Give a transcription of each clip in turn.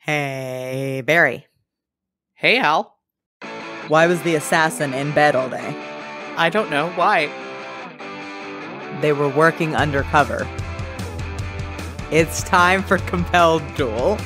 Hey, Barry. Hey, Al. Why was the assassin in bed all day? I don't know. Why? They were working undercover. It's time for Compelled Duel.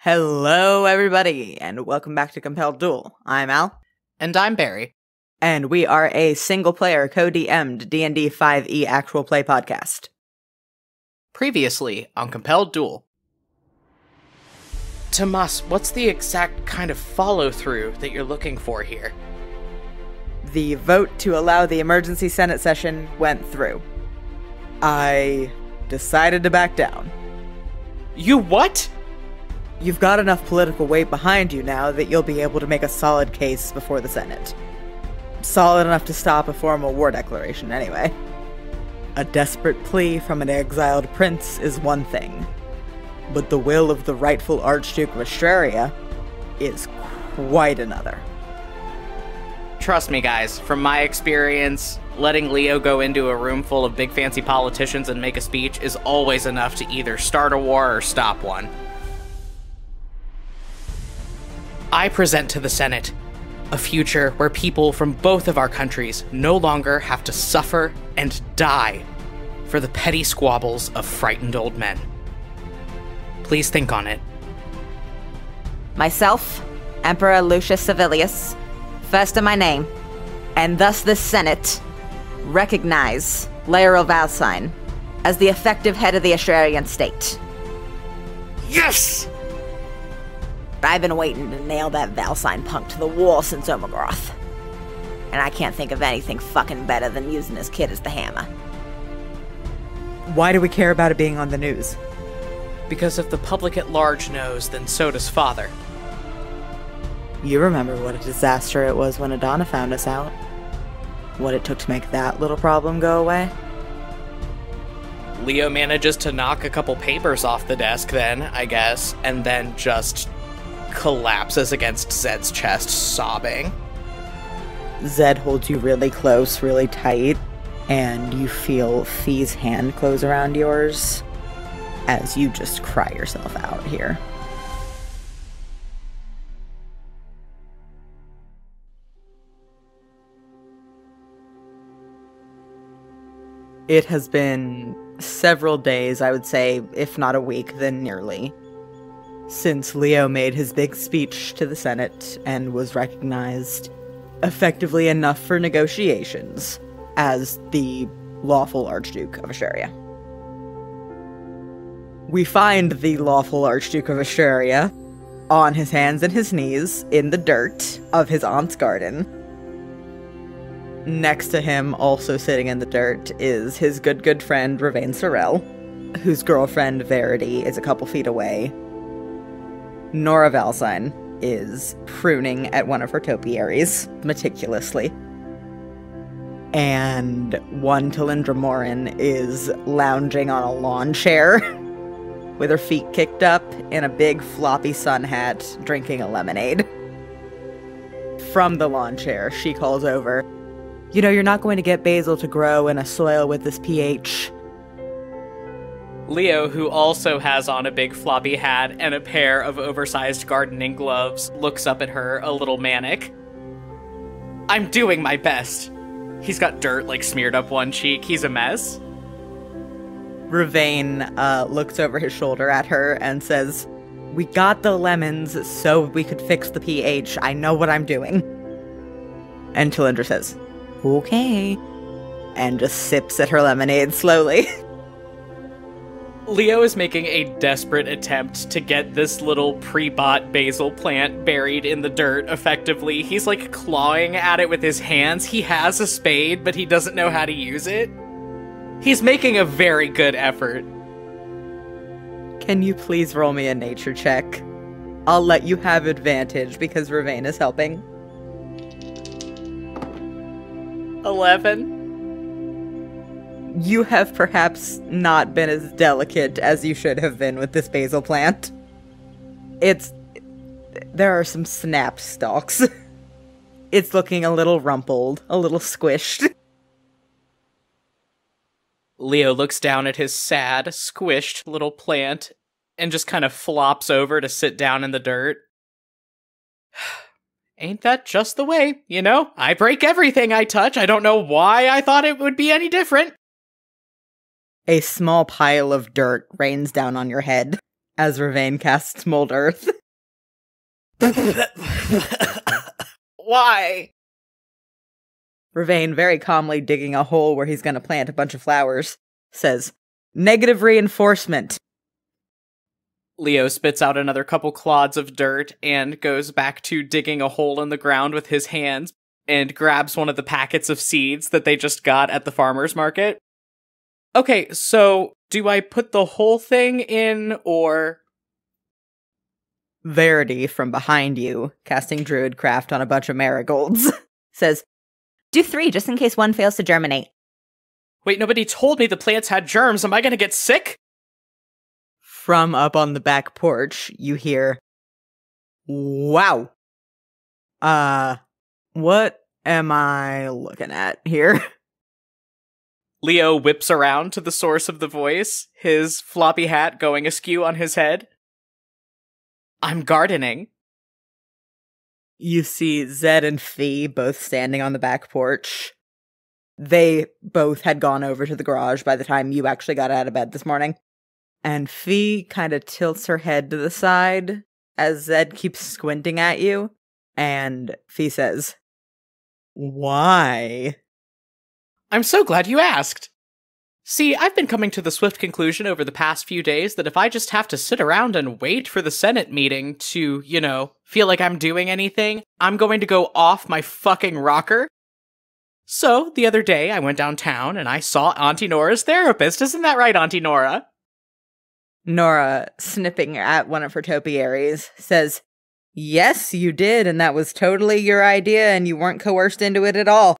Hello, everybody, and welcome back to Compelled Duel. I'm Al. And I'm Barry. And we are a single-player, co-DM'd D&D 5e actual play podcast. Previously on Compelled Duel. Tomas, what's the exact kind of follow-through that you're looking for here? The vote to allow the emergency Senate session went through. I decided to back down. You what? You've got enough political weight behind you now that you'll be able to make a solid case before the Senate. Solid enough to stop a formal war declaration, anyway. A desperate plea from an exiled prince is one thing, but the will of the rightful Archduke of Australia is quite another. Trust me, guys, from my experience, letting Leo go into a room full of big fancy politicians and make a speech is always enough to either start a war or stop one. I present to the Senate a future where people from both of our countries no longer have to suffer and die for the petty squabbles of frightened old men. Please think on it. Myself, Emperor Lucius Civilius, first in my name, and thus the Senate, recognize Leoril Valcynes as the effective head of the Australian state. Yes! I've been waiting to nail that Valcynes punk to the wall since Omegroth. And I can't think of anything fucking better than using his kid as the hammer. Why do we care about it being on the news? Because if the public at large knows, then so does Father. You remember what a disaster it was when Adana found us out. What it took to make that little problem go away? Leo manages to knock a couple papers off the desk then, I guess, and then just collapses against Zed's chest, sobbing. Zed holds you really close, really tight, and you feel Fee's hand close around yours as you just cry yourself out here. It has been several days, I would say, if not a week, then nearly, since Leo made his big speech to the Senate and was recognized effectively enough for negotiations as the lawful Archduke of Australia. We find the lawful Archduke of Australia on his hands and his knees in the dirt of his aunt's garden. Next to him, also sitting in the dirt, is his good friend Rafael, whose girlfriend Verity is a couple feet away. Nora Valcynes is pruning at one of her topiaries, meticulously. And one Talindra Morin is lounging on a lawn chair, with her feet kicked up in a big floppy sun hat, drinking a lemonade. From the lawn chair, she calls over, "You know, you're not going to get basil to grow in a soil with this pH." Leo, who also has on a big floppy hat and a pair of oversized gardening gloves, looks up at her a little manic. I'm doing my best. He's got dirt, smeared up one cheek. He's a mess. Ravane looks over his shoulder at her and says, "We got the lemons so we could fix the pH. I know what I'm doing." And Talindra says, "Okay," and just sips at her lemonade slowly. Leo is making a desperate attempt to get this little pre-bought basil plant buried in the dirt effectively. He's clawing at it with his hands. He has a spade, but he doesn't know how to use it. He's making a very good effort. Can you please roll me a nature check? I'll let you have advantage because Ravane is helping. 11. You have perhaps not been as delicate as you should have been with this basil plant. It's there are some snap stalks. It's looking a little rumpled, a little squished. Leo looks down at his sad, squished little plant and just kind of flops over to sit down in the dirt. Ain't that just the way, you know? I break everything I touch. I don't know why I thought it would be any different. A small pile of dirt rains down on your head as Ravain casts Mold Earth. Why? Ravain, very calmly digging a hole where he's going to plant a bunch of flowers, says, "Negative reinforcement." Leo spits out another couple clods of dirt and goes back to digging a hole in the ground with his hands and grabs one of the packets of seeds that they just got at the farmer's market. Okay, so do I put the whole thing in, or... Verity, from behind you, casting Druidcraft on a bunch of marigolds, says, "Do 3, just in case one fails to germinate." Wait, nobody told me the plants had germs. Am I gonna get sick? From up on the back porch, you hear, "Wow. What am I looking at here?" Leo whips around to the source of the voice, his floppy hat going askew on his head. "I'm gardening." You see Zed and Fee both standing on the back porch. They both had gone over to the garage by the time you actually got out of bed this morning. And Fee kind of tilts her head to the side as Zed keeps squinting at you. And Fee says, "Why?" I'm so glad you asked. See, I've been coming to the swift conclusion over the past few days that if I just have to sit around and wait for the Senate meeting to, you know, feel like I'm doing anything, I'm going to go off my fucking rocker. So, the other day, I went downtown and I saw Auntie Nora's therapist. Isn't that right, Auntie Nora? Nora, snipping at one of her topiaries, says, "Yes, you did, and that was totally your idea, and you weren't coerced into it at all."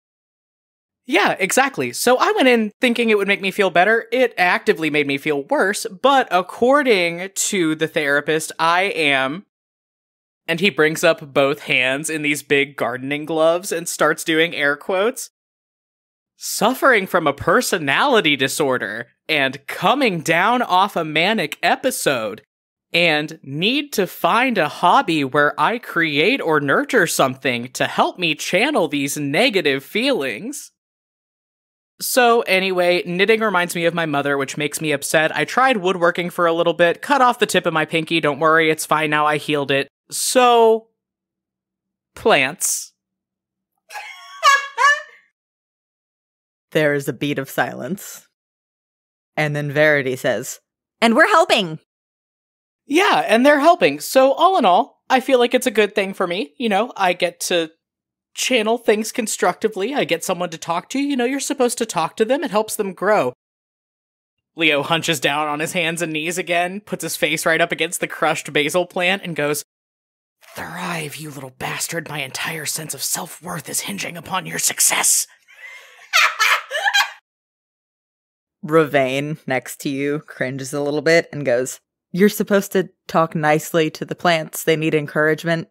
Yeah, exactly. So I went in thinking it would make me feel better. It actively made me feel worse, but according to the therapist, I am... And he brings up both hands in these big gardening gloves and starts doing air quotes. Suffering from a personality disorder and coming down off a manic episode and need to find a hobby where I create or nurture something to help me channel these negative feelings. So anyway, knitting reminds me of my mother, which makes me upset. I tried woodworking for a little bit, cut off the tip of my pinky, don't worry, it's fine now, I healed it. So... plants. There is a beat of silence. And then Verity says, "And we're helping." Yeah, and they're helping. So all in all, I feel like it's a good thing for me. You know, I get to channel things constructively. I get someone to talk to. You know, you're supposed to talk to them. It helps them grow. Leo hunches down on his hands and knees again, puts his face right up against the crushed basil plant, and goes, "Thrive, you little bastard. My entire sense of self-worth is hinging upon your success." Ravain, next to you, cringes a little bit and goes, "You're supposed to talk nicely to the plants. They need encouragement."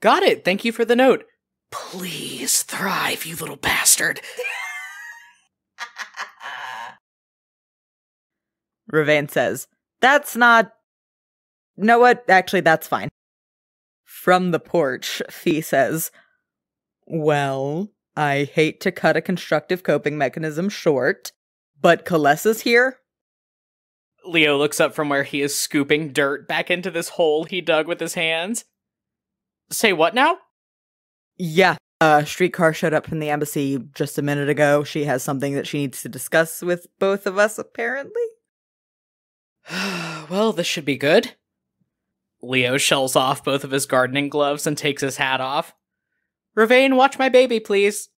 Got it. Thank you for the note. Please thrive, you little bastard. Ravain says, "That's not... Know what? Actually, that's fine." From the porch, Fee says, "Well, I hate to cut a constructive coping mechanism short, but Kalessa's here." Leo looks up from where he is scooping dirt back into this hole he dug with his hands. Say what now? Yeah, a streetcar showed up from the embassy just a minute ago. She has something that she needs to discuss with both of us, apparently. Well, this should be good. Leo shells off both of his gardening gloves and takes his hat off. Ravain, watch my baby, please.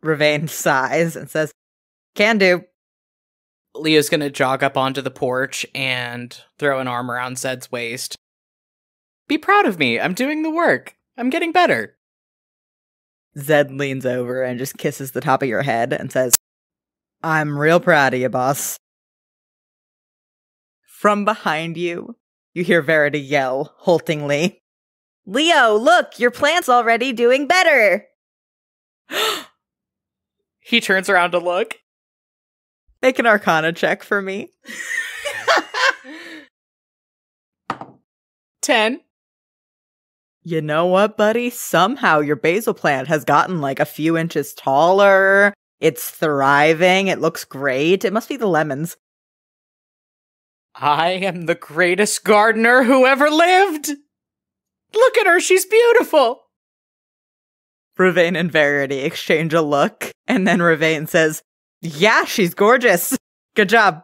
Ravain sighs and says, "Can do." Leo's gonna jog up onto the porch and throw an arm around Zed's waist. Be proud of me. I'm doing the work. I'm getting better. Zed leans over and just kisses the top of your head and says, "I'm real proud of you, boss." From behind you, You hear Verity yell, haltingly. Leo, look, your plant's already doing better! He turns around to look. Make an Arcana check for me. 10. You know what, buddy? Somehow your basil plant has gotten like a few inches taller. It's thriving. It looks great. It must be the lemons. I am the greatest gardener who ever lived! Look at her, she's beautiful! Ravain and Verity exchange a look, and then Ravain says, yeah, she's gorgeous. Good job.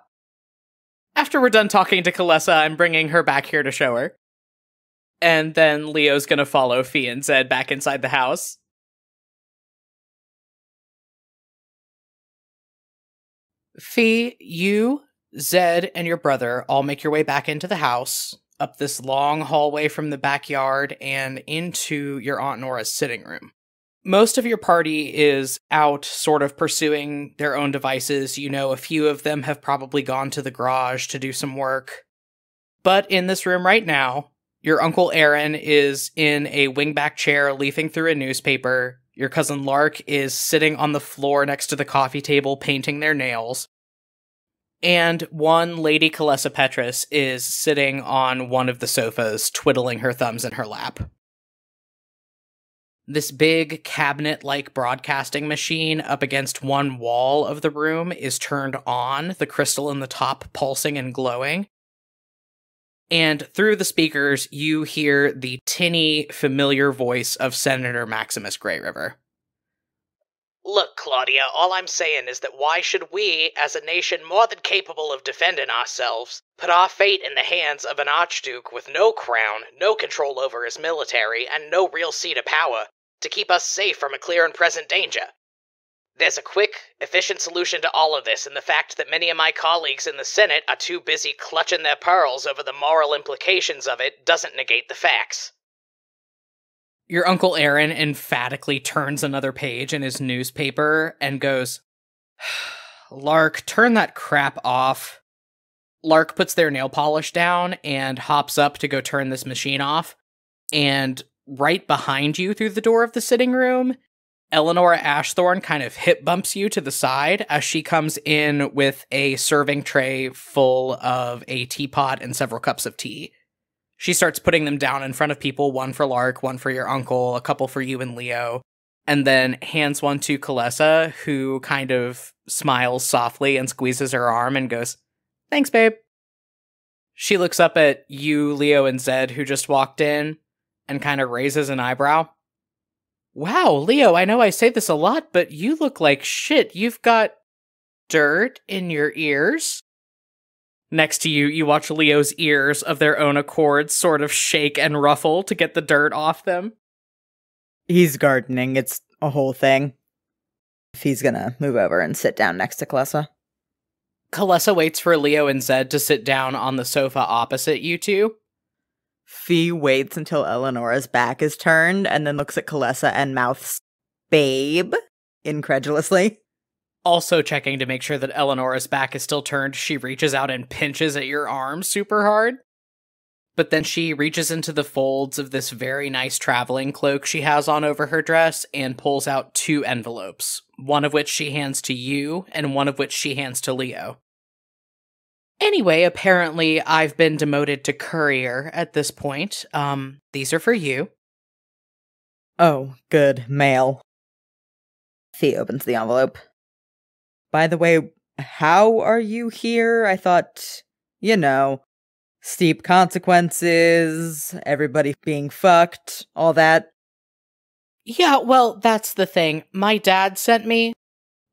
After we're done talking to Kalessa, I'm bringing her back here to show her. And then Leo's gonna follow Fee and Zed back inside the house. Fee, you, Zed, and your brother all make your way back into the house, up this long hallway from the backyard, and into your Aunt Nora's sitting room. Most of your party is out sort of pursuing their own devices. You know, a few of them have probably gone to the garage to do some work. But in this room right now, your Uncle Aaron is in a wingback chair leafing through a newspaper. Your cousin Lark is sitting on the floor next to the coffee table painting their nails. And one Lady Kalessa Petrus is sitting on one of the sofas, twiddling her thumbs in her lap. This big cabinet-like broadcasting machine up against one wall of the room is turned on, the crystal in the top pulsing and glowing. And through the speakers, you hear the tinny, familiar voice of Senator Maximus Grey River. Look, Claudia, all I'm saying is that why should we, as a nation more than capable of defending ourselves, put our fate in the hands of an archduke with no crown, no control over his military, and no real seat of power, to keep us safe from a clear and present danger? There's a quick, efficient solution to all of this in the fact that many of my colleagues in the Senate are too busy clutching their pearls over the moral implications of it doesn't negate the facts. Your Uncle Aaron emphatically turns another page in his newspaper and goes, Lark, turn that crap off. Lark puts their nail polish down and hops up to go turn this machine off, and right behind you through the door of the sitting room, Eleanora Ashthorne kind of hip bumps you to the side as she comes in with a serving tray full of a teapot and several cups of tea. She starts putting them down in front of people, one for Lark, one for your uncle, a couple for you and Leo, and then hands one to Kalessa, who kind of smiles softly and squeezes her arm and goes, "Thanks, babe." She looks up at you, Leo, and Zed, who just walked in, and kind of raises an eyebrow. "Wow, Leo, I know I say this a lot, but you look like shit. You've got dirt in your ears." Next to you, you watch Leo's ears of their own accord sort of shake and ruffle to get the dirt off them. He's gardening. It's a whole thing. If he's gonna move over and sit down next to Kalessa. Kalessa waits for Leo and Zed to sit down on the sofa opposite you two. Fee waits until Eleanora's back is turned and then looks at Kalessa and mouths, "Babe," incredulously. Also checking to make sure that Eleanora's back is still turned, she reaches out and pinches at your arm super hard. But then she reaches into the folds of this very nice traveling cloak she has on over her dress and pulls out 2 envelopes, one of which she hands to you and one of which she hands to Leo. Anyway, apparently I've been demoted to courier at this point. These are for you. Oh, good. Mail. Fee opens the envelope. By the way, how are you here? I thought, steep consequences, everybody being fucked, all that. Yeah, well, that's the thing. My dad sent me.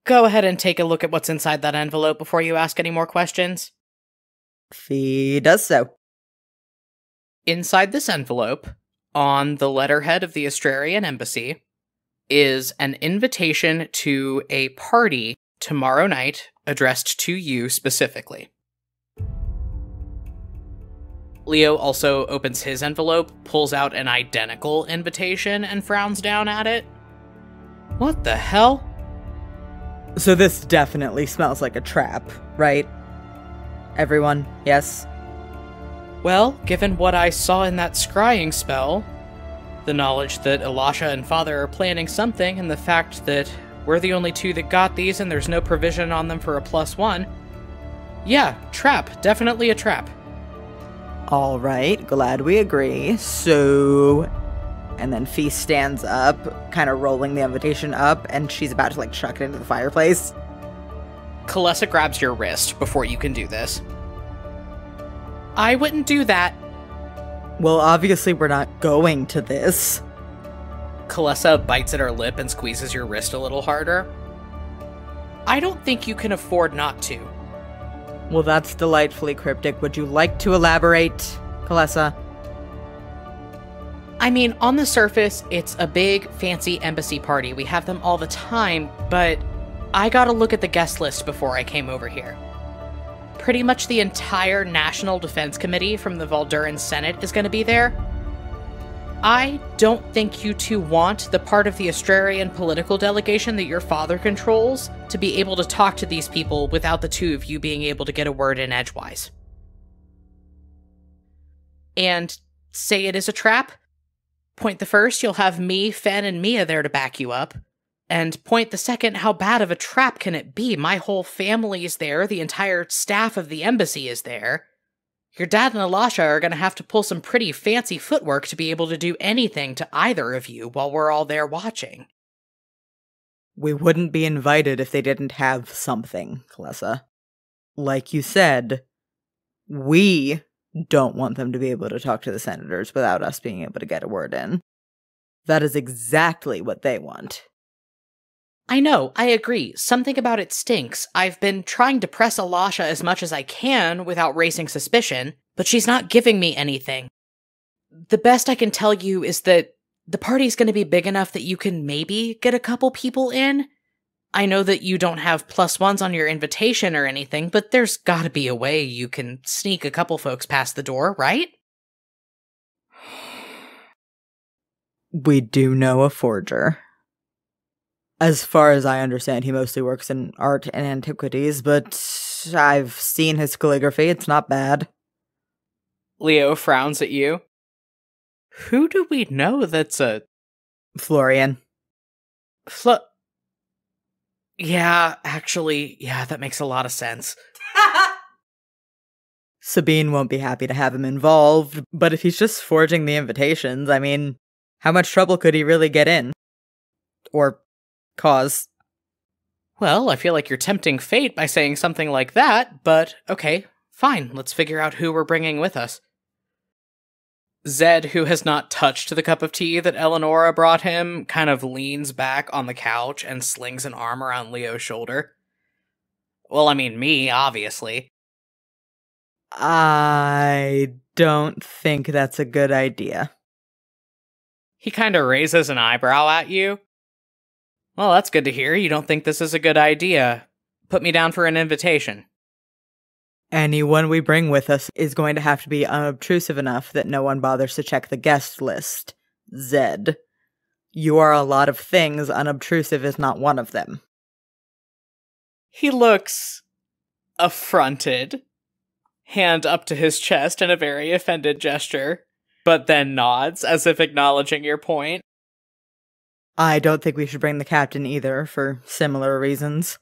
Go ahead and take a look at what's inside that envelope before you ask any more questions. Fee does so. Inside this envelope, on the letterhead of the Astrarian Embassy, is an invitation to a party tomorrow night addressed to you specifically. Leo also opens his envelope, pulls out an identical invitation, and frowns down at it. What the hell? So this definitely smells like a trap, right? Everyone, yes? Well, given what I saw in that scrying spell, the knowledge that Elisha and Father are planning something, and the fact that we're the only two that got these and there's no provision on them for a +1, yeah, trap. Definitely a trap. All right, glad we agree. So... And then Fee stands up, kind of rolling the invitation up, and she's about to, chuck it into the fireplace. Kalessa grabs your wrist before you can do this. I wouldn't do that. Well, obviously we're not going to this. Kalessa bites at her lip and squeezes your wrist a little harder. I don't think you can afford not to. Well, that's delightfully cryptic. Would you like to elaborate, Kalessa? I mean, on the surface, it's a big, fancy embassy party. We have them all the time, but I gotta look at the guest list before I came over here. Pretty much the entire National Defense Committee from the Valduran Senate is gonna be there. I don't think you two want the part of the Astrarian political delegation that your father controls to be able to talk to these people without the two of you being able to get a word in edgewise. And say it is a trap. Point the first, you'll have me, Fen, and Mia there to back you up. And point the second, how bad of a trap can it be? My whole family is there, the entire staff of the embassy is there. Your dad and Elisha are going to have to pull some pretty fancy footwork to be able to do anything to either of you while we're all there watching. We wouldn't be invited if they didn't have something, Kalessa. Like you said, we don't want them to be able to talk to the senators without us being able to get a word in. That is exactly what they want. I know, I agree. Something about it stinks. I've been trying to press Elisha as much as I can without raising suspicion, but she's not giving me anything. The best I can tell you is that the party's going to be big enough that you can maybe get a couple people in. I know that you don't have +1s on your invitation or anything, but there's gotta be a way you can sneak a couple folks past the door, right? We do know a forger. As far as I understand, he mostly works in art and antiquities, but I've seen his calligraphy. It's not bad. Leo frowns at you. Who do we know that's a... Florian. Yeah, actually, that makes a lot of sense. Sabine won't be happy to have him involved, but if he's just forging the invitations, I mean, how much trouble could he really get in? Or cause? Well, I feel like you're tempting fate by saying something like that, but okay, fine, let's figure out who we're bringing with us. Zed, who has not touched the cup of tea that Eleonora brought him, kind of leans back on the couch and slings an arm around Leo's shoulder. Well, I mean, me, obviously. I don't think that's a good idea. He kind of raises an eyebrow at you. Well, that's good to hear. You don't think this is a good idea. Put me down for an invitation. Anyone we bring with us is going to have to be unobtrusive enough that no one bothers to check the guest list. Zed. You are a lot of things, unobtrusive is not one of them. He looks affronted, hand up to his chest in a very offended gesture, but then nods as if acknowledging your point. I don't think we should bring the captain either, for similar reasons.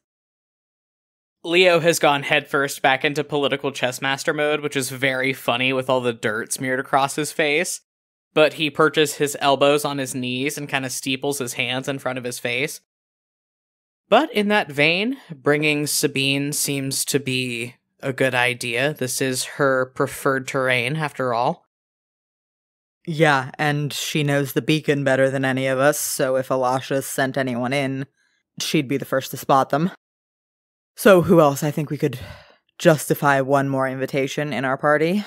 Leo has gone headfirst back into political chessmaster mode, which is very funny with all the dirt smeared across his face. But he perches his elbows on his knees and kind of steeples his hands in front of his face. But in that vein, bringing Sabine seems to be a good idea. This is her preferred terrain, after all. Yeah, and she knows the beacon better than any of us, so if Elisha sent anyone in, she'd be the first to spot them. So who else? I think we could justify one more invitation in our party.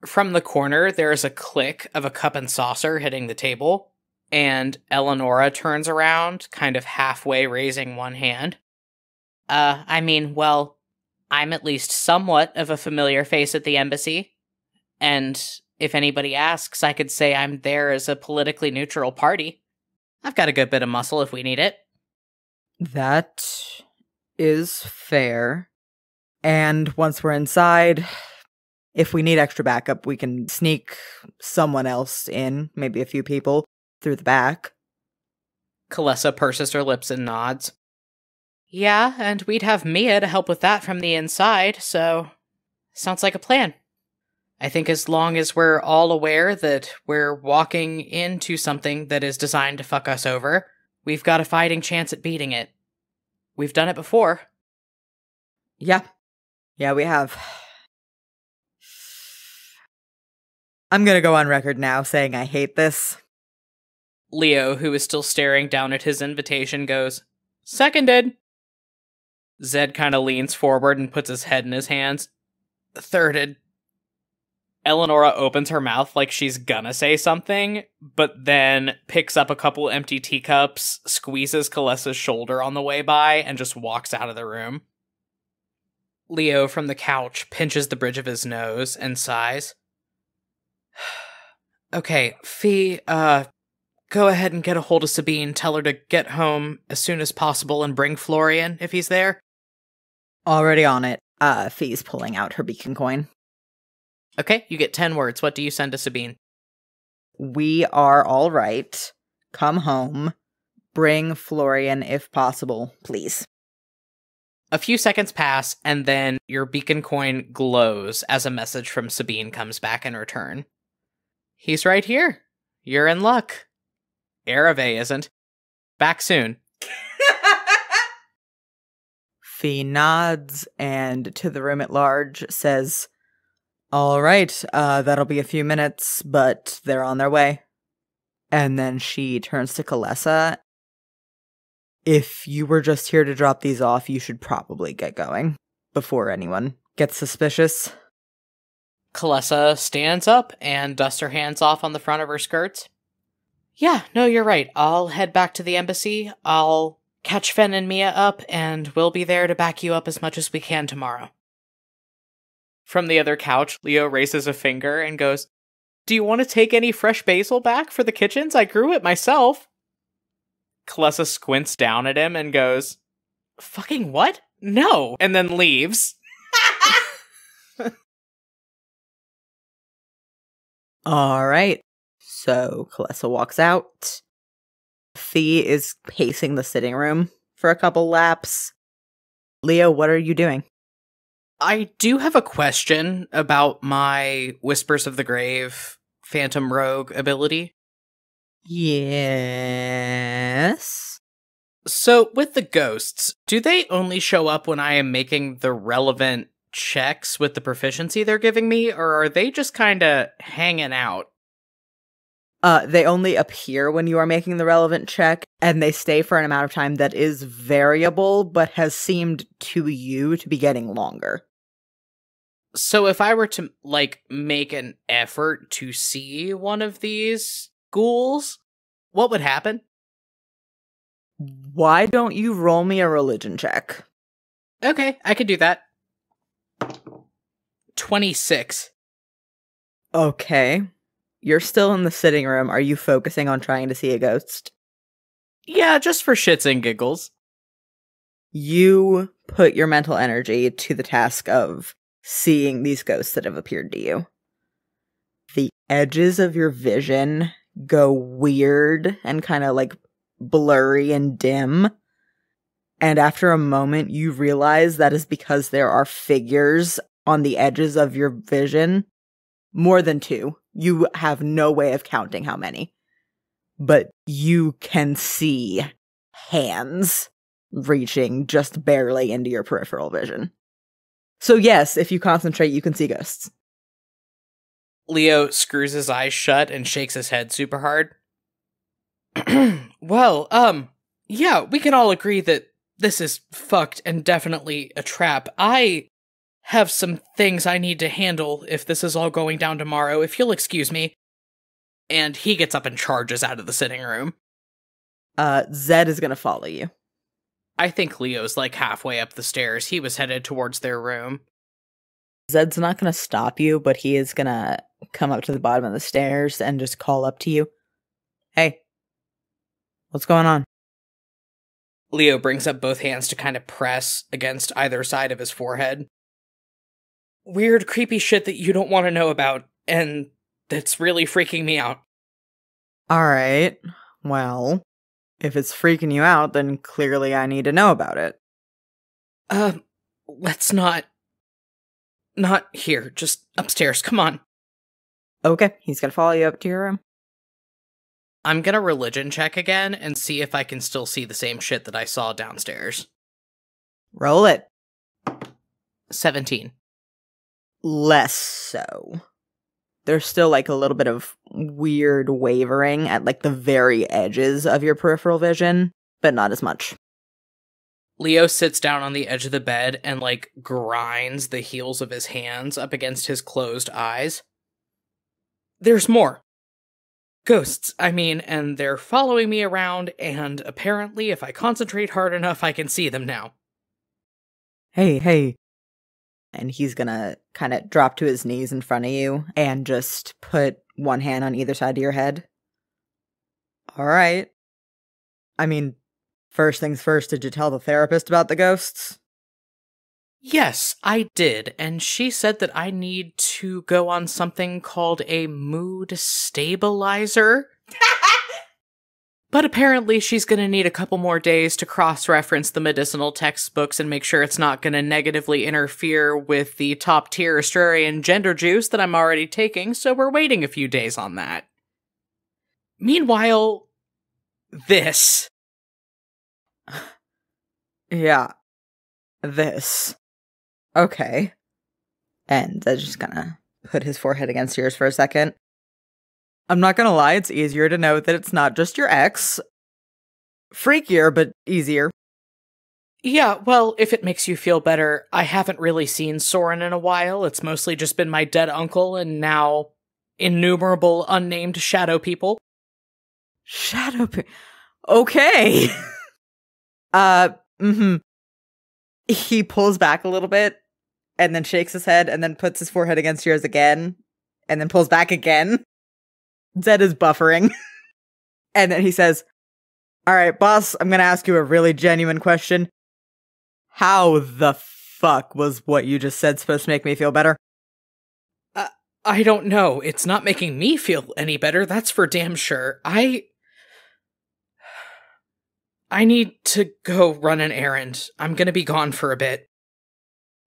From the corner, there is a click of a cup and saucer hitting the table, and Eleonora turns around, kind of halfway raising one hand. Well, I'm at least somewhat of a familiar face at the embassy, and if anybody asks, I could say I'm there as a politically neutral party. I've got a good bit of muscle if we need it. That is fair. And once we're inside, If we need extra backup, we can sneak someone else in, maybe a few people, through the back. Kalessa purses her lips and nods. Yeah, and we'd have Mia to help with that from the inside, so sounds like a plan. I think as long as we're all aware that we're walking into something that is designed to fuck us over, we've got a fighting chance at beating it. We've done it before. Yeah. Yeah, we have. I'm gonna go on record now saying I hate this. Leo, who is still staring down at his invitation, goes, "Seconded." Zed kind of leans forward and puts his head in his hands. "Thirded." Eleonora opens her mouth like she's gonna say something, but then picks up a couple empty teacups, squeezes Kalessa's shoulder on the way by, and just walks out of the room. Leo, from the couch, pinches the bridge of his nose and sighs. Okay, Fee, go ahead and get a hold of Sabine. Tell her to get home as soon as possible and bring Florian if he's there. Already on it. Fee's pulling out her beacon coin. Okay, you get 10 words. What do you send to Sabine? We are all right. Come home. Bring Florian if possible, please. A few seconds pass, and then your beacon coin glows as a message from Sabine comes back in return. He's right here. You're in luck. Ereve isn't. Back soon. Fee nods and to the room at large says, all right, that'll be a few minutes, but they're on their way. And then she turns to Kalessa. If you were just here to drop these off, you should probably get going before anyone gets suspicious. Kalessa stands up and dusts her hands off on the front of her skirts. Yeah, no, you're right. I'll head back to the embassy. I'll catch Fen and Mia up, and we'll be there to back you up as much as we can tomorrow. From the other couch, Leo raises a finger and goes, Do you want to take any fresh basil back for the kitchens? I grew it myself. Kalessa squints down at him and goes, Fucking what? No, and then leaves. All right. So Kalessa walks out. Fee is pacing the sitting room for a couple laps. Leo, what are you doing? I do have a question about my Whispers of the Grave Phantom Rogue ability. Yes. So, with the ghosts, do they only show up when I am making the relevant checks with the proficiency they're giving me, or are they just kinda hanging out? They only appear when you are making the relevant check, and they stay for an amount of time that is variable, but has seemed to you to be getting longer. So if I were to, make an effort to see one of these ghouls, what would happen? Why don't you roll me a religion check? Okay, I could do that. 26. Okay. You're still in the sitting room. Are you focusing on trying to see a ghost? Yeah, just for shits and giggles. You put your mental energy to the task of seeing these ghosts that have appeared to you. The edges of your vision go weird and kind of blurry and dim. And after a moment, you realize that is because there are figures on the edges of your vision. More than two. You have no way of counting how many. But you can see hands reaching just barely into your peripheral vision. So yes, if you concentrate, you can see ghosts. Leo screws his eyes shut and shakes his head super hard. Well, yeah, we can all agree that this is fucked and definitely a trap. I have some things I need to handle if this is all going down tomorrow, if you'll excuse me. And he gets up and charges out of the sitting room. Zed is gonna follow you. I think Leo's halfway up the stairs. He was headed towards their room. Zed's not gonna stop you, but he is gonna come up to the bottom of the stairs and just call up to you. Hey, what's going on? Leo brings up both hands to kind of press against either side of his forehead. weird, creepy shit that you don't want to know about, and that's really freaking me out. Alright, well, if it's freaking you out, then clearly I need to know about it. Let's not here, just upstairs, come on. Okay, he's gonna follow you up to your room. I'm gonna religion check again and see if I can still see the same shit that I saw downstairs. Roll it. 17. Less so. There's still, like, a little bit of weird wavering at, like, the very edges of your peripheral vision, but not as much. Leo sits down on the edge of the bed and, like, grinds the heels of his hands up against his closed eyes. There's more. Ghosts, I mean, and they're following me around, and apparently if I concentrate hard enough, I can see them now. Hey. And he's gonna kind of drop to his knees in front of you and just put one hand on either side of your head. Alright. I mean, first things first, did you tell the therapist about the ghosts? Yes, I did, and she said that I need to go on something called a mood stabilizer. But apparently she's gonna need a couple more days to cross-reference the medicinal textbooks and make sure it's not gonna negatively interfere with the top-tier Australian gender juice that I'm already taking, so we're waiting a few days on that. Meanwhile, this. Yeah. This. Okay. And that's just gonna put his forehead against yours for a second. I'm not gonna lie, it's easier to know that it's not just your ex. Freakier, but easier. Yeah, well, if it makes you feel better, I haven't really seen Soren in a while. It's mostly just been my dead uncle and now innumerable unnamed shadow people. Okay. He pulls back a little bit, and then shakes his head, and then puts his forehead against yours again, and then pulls back again. Zed is buffering. And then he says, alright, boss, I'm gonna ask you a really genuine question. How the fuck was what you just said supposed to make me feel better? I don't know. It's not making me feel any better, that's for damn sure. I need to go run an errand. I'm gonna be gone for a bit.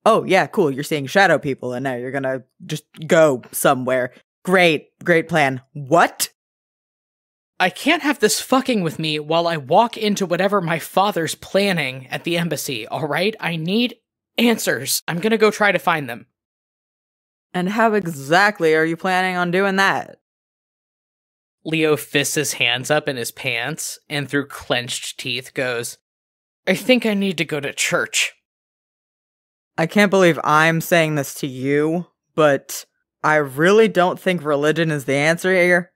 Oh, yeah, cool. You're seeing shadow people, and now you're gonna just go somewhere. Great plan. What? I can't have this fucking with me while I walk into whatever my father's planning at the embassy, alright? I need answers. I'm gonna go try to find them. And how exactly are you planning on doing that? Leo fists his hands up in his pants and through clenched teeth goes, I think I need to go to church. I can't believe I'm saying this to you, but I really don't think religion is the answer here.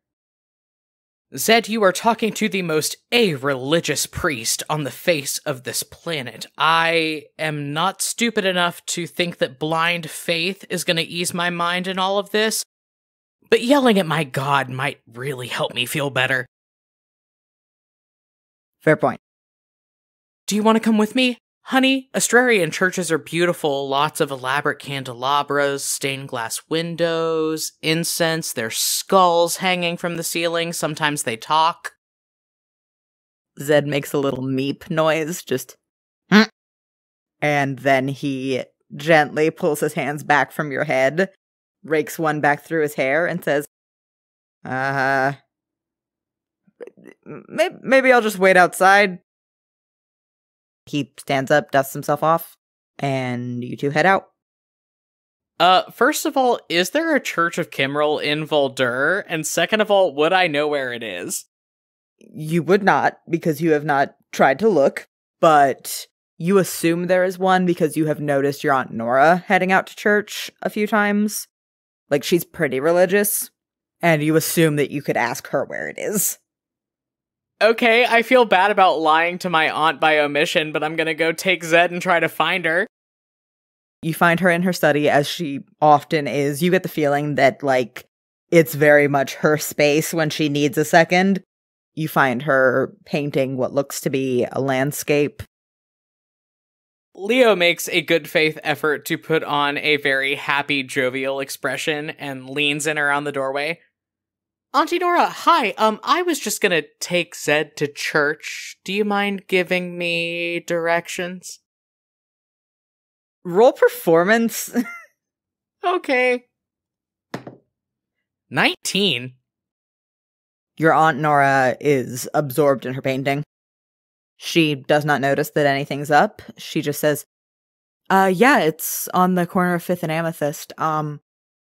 Zed, you are talking to the most a-religious priest on the face of this planet. I am not stupid enough to think that blind faith is going to ease my mind in all of this, but yelling at my god might really help me feel better. Fair point. Do you want to come with me? Honey, Australian churches are beautiful. Lots of elaborate candelabras, stained glass windows, incense, there's skulls hanging from the ceiling. Sometimes they talk. Zed makes a little meep noise, just and then he gently pulls his hands back from your head, rakes one back through his hair, and says, maybe I'll just wait outside. He stands up, dusts himself off, and you two head out. First of all, is there a Church of Kimrel in Voldur? And second of all, would I know where it is? You would not, because you have not tried to look, but you assume there is one because you have noticed your Aunt Nora heading out to church a few times. Like, she's pretty religious, and you assume that you could ask her where it is. Okay, I feel bad about lying to my aunt by omission, but I'm gonna go take Zed and try to find her. You find her in her study, as she often is. You get the feeling that, like, it's very much her space when she needs a second. You find her painting what looks to be a landscape. Leo makes a good faith effort to put on a very happy, jovial expression and leans in around the doorway. Auntie Nora, hi. I was just gonna take Zed to church. Do you mind giving me directions? Roll performance. Okay. 19. Your Aunt Nora is absorbed in her painting. She does not notice that anything's up. She just says, yeah, it's on the corner of 5th and Amethyst.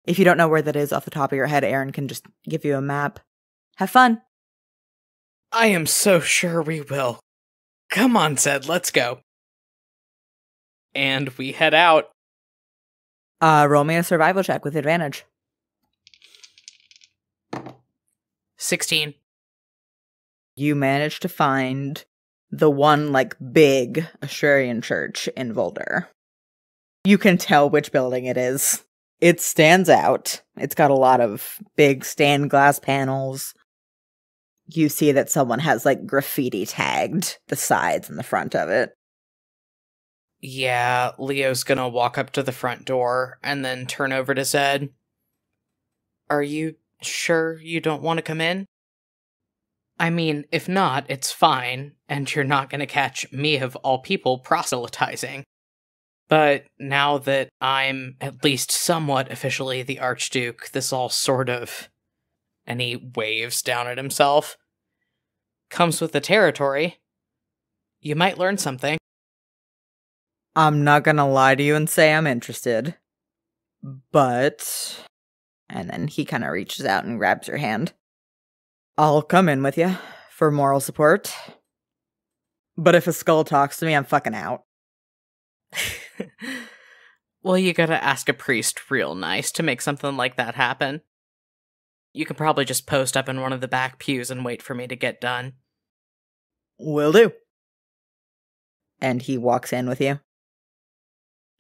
If you don't know where that is off the top of your head, Aaron can just give you a map. Have fun. I am so sure we will. Come on, Zed, let's go. And we head out. Roll me a survival check with advantage. 16. You manage to find the one, big Astrarian church in Volder. You can tell which building it is. It stands out. It's got a lot of big stained glass panels. You see that someone has, graffiti tagged the sides and the front of it. Yeah, Leo's gonna walk up to the front door and then turn over to Zed. Are you sure you don't want to come in? I mean, if not, it's fine, and you're not gonna catch me of all people proselytizing. But now that I'm at least somewhat officially the Archduke, this all sort of... And he waves down at himself. Comes with the territory. You might learn something. I'm not gonna lie to you and say I'm interested. But... And then he kind of reaches out and grabs your hand. I'll come in with you for moral support. But if a skull talks to me, I'm fucking out. Well, you gotta ask a priest real nice to make something like that happen. You could probably just post up in one of the back pews and wait for me to get done. Will do. And he walks in with you.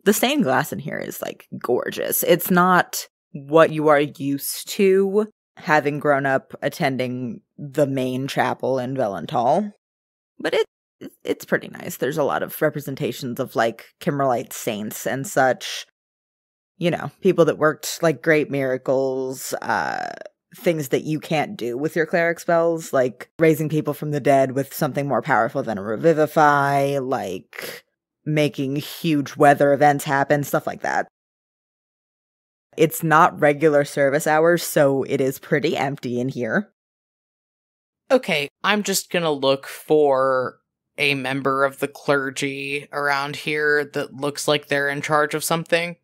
The stained glass in here is, gorgeous. It's not what you are used to, having grown up attending the main chapel in Valental. But it's pretty nice. There's a lot of representations of, Kimmerlite saints and such. You know, people that worked, great miracles, things that you can't do with your cleric spells, like raising people from the dead with something more powerful than a revivify, making huge weather events happen, stuff like that. It's not regular service hours, so it is pretty empty in here. Okay, I'm just gonna look for a member of the clergy around here that looks like they're in charge of something.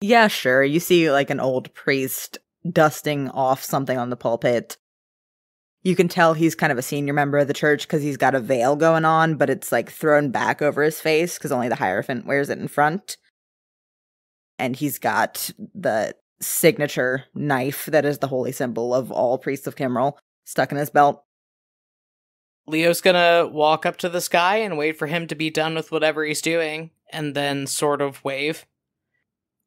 Yeah, sure. You see, an old priest dusting off something on the pulpit. You can tell he's kind of a senior member of the church because he's got a veil going on, but it's, thrown back over his face because only the Hierophant wears it in front. And he's got the signature knife that is the holy symbol of all priests of Kimmerl stuck in his belt. Leo's gonna walk up to this guy and wait for him to be done with whatever he's doing, and then sort of wave.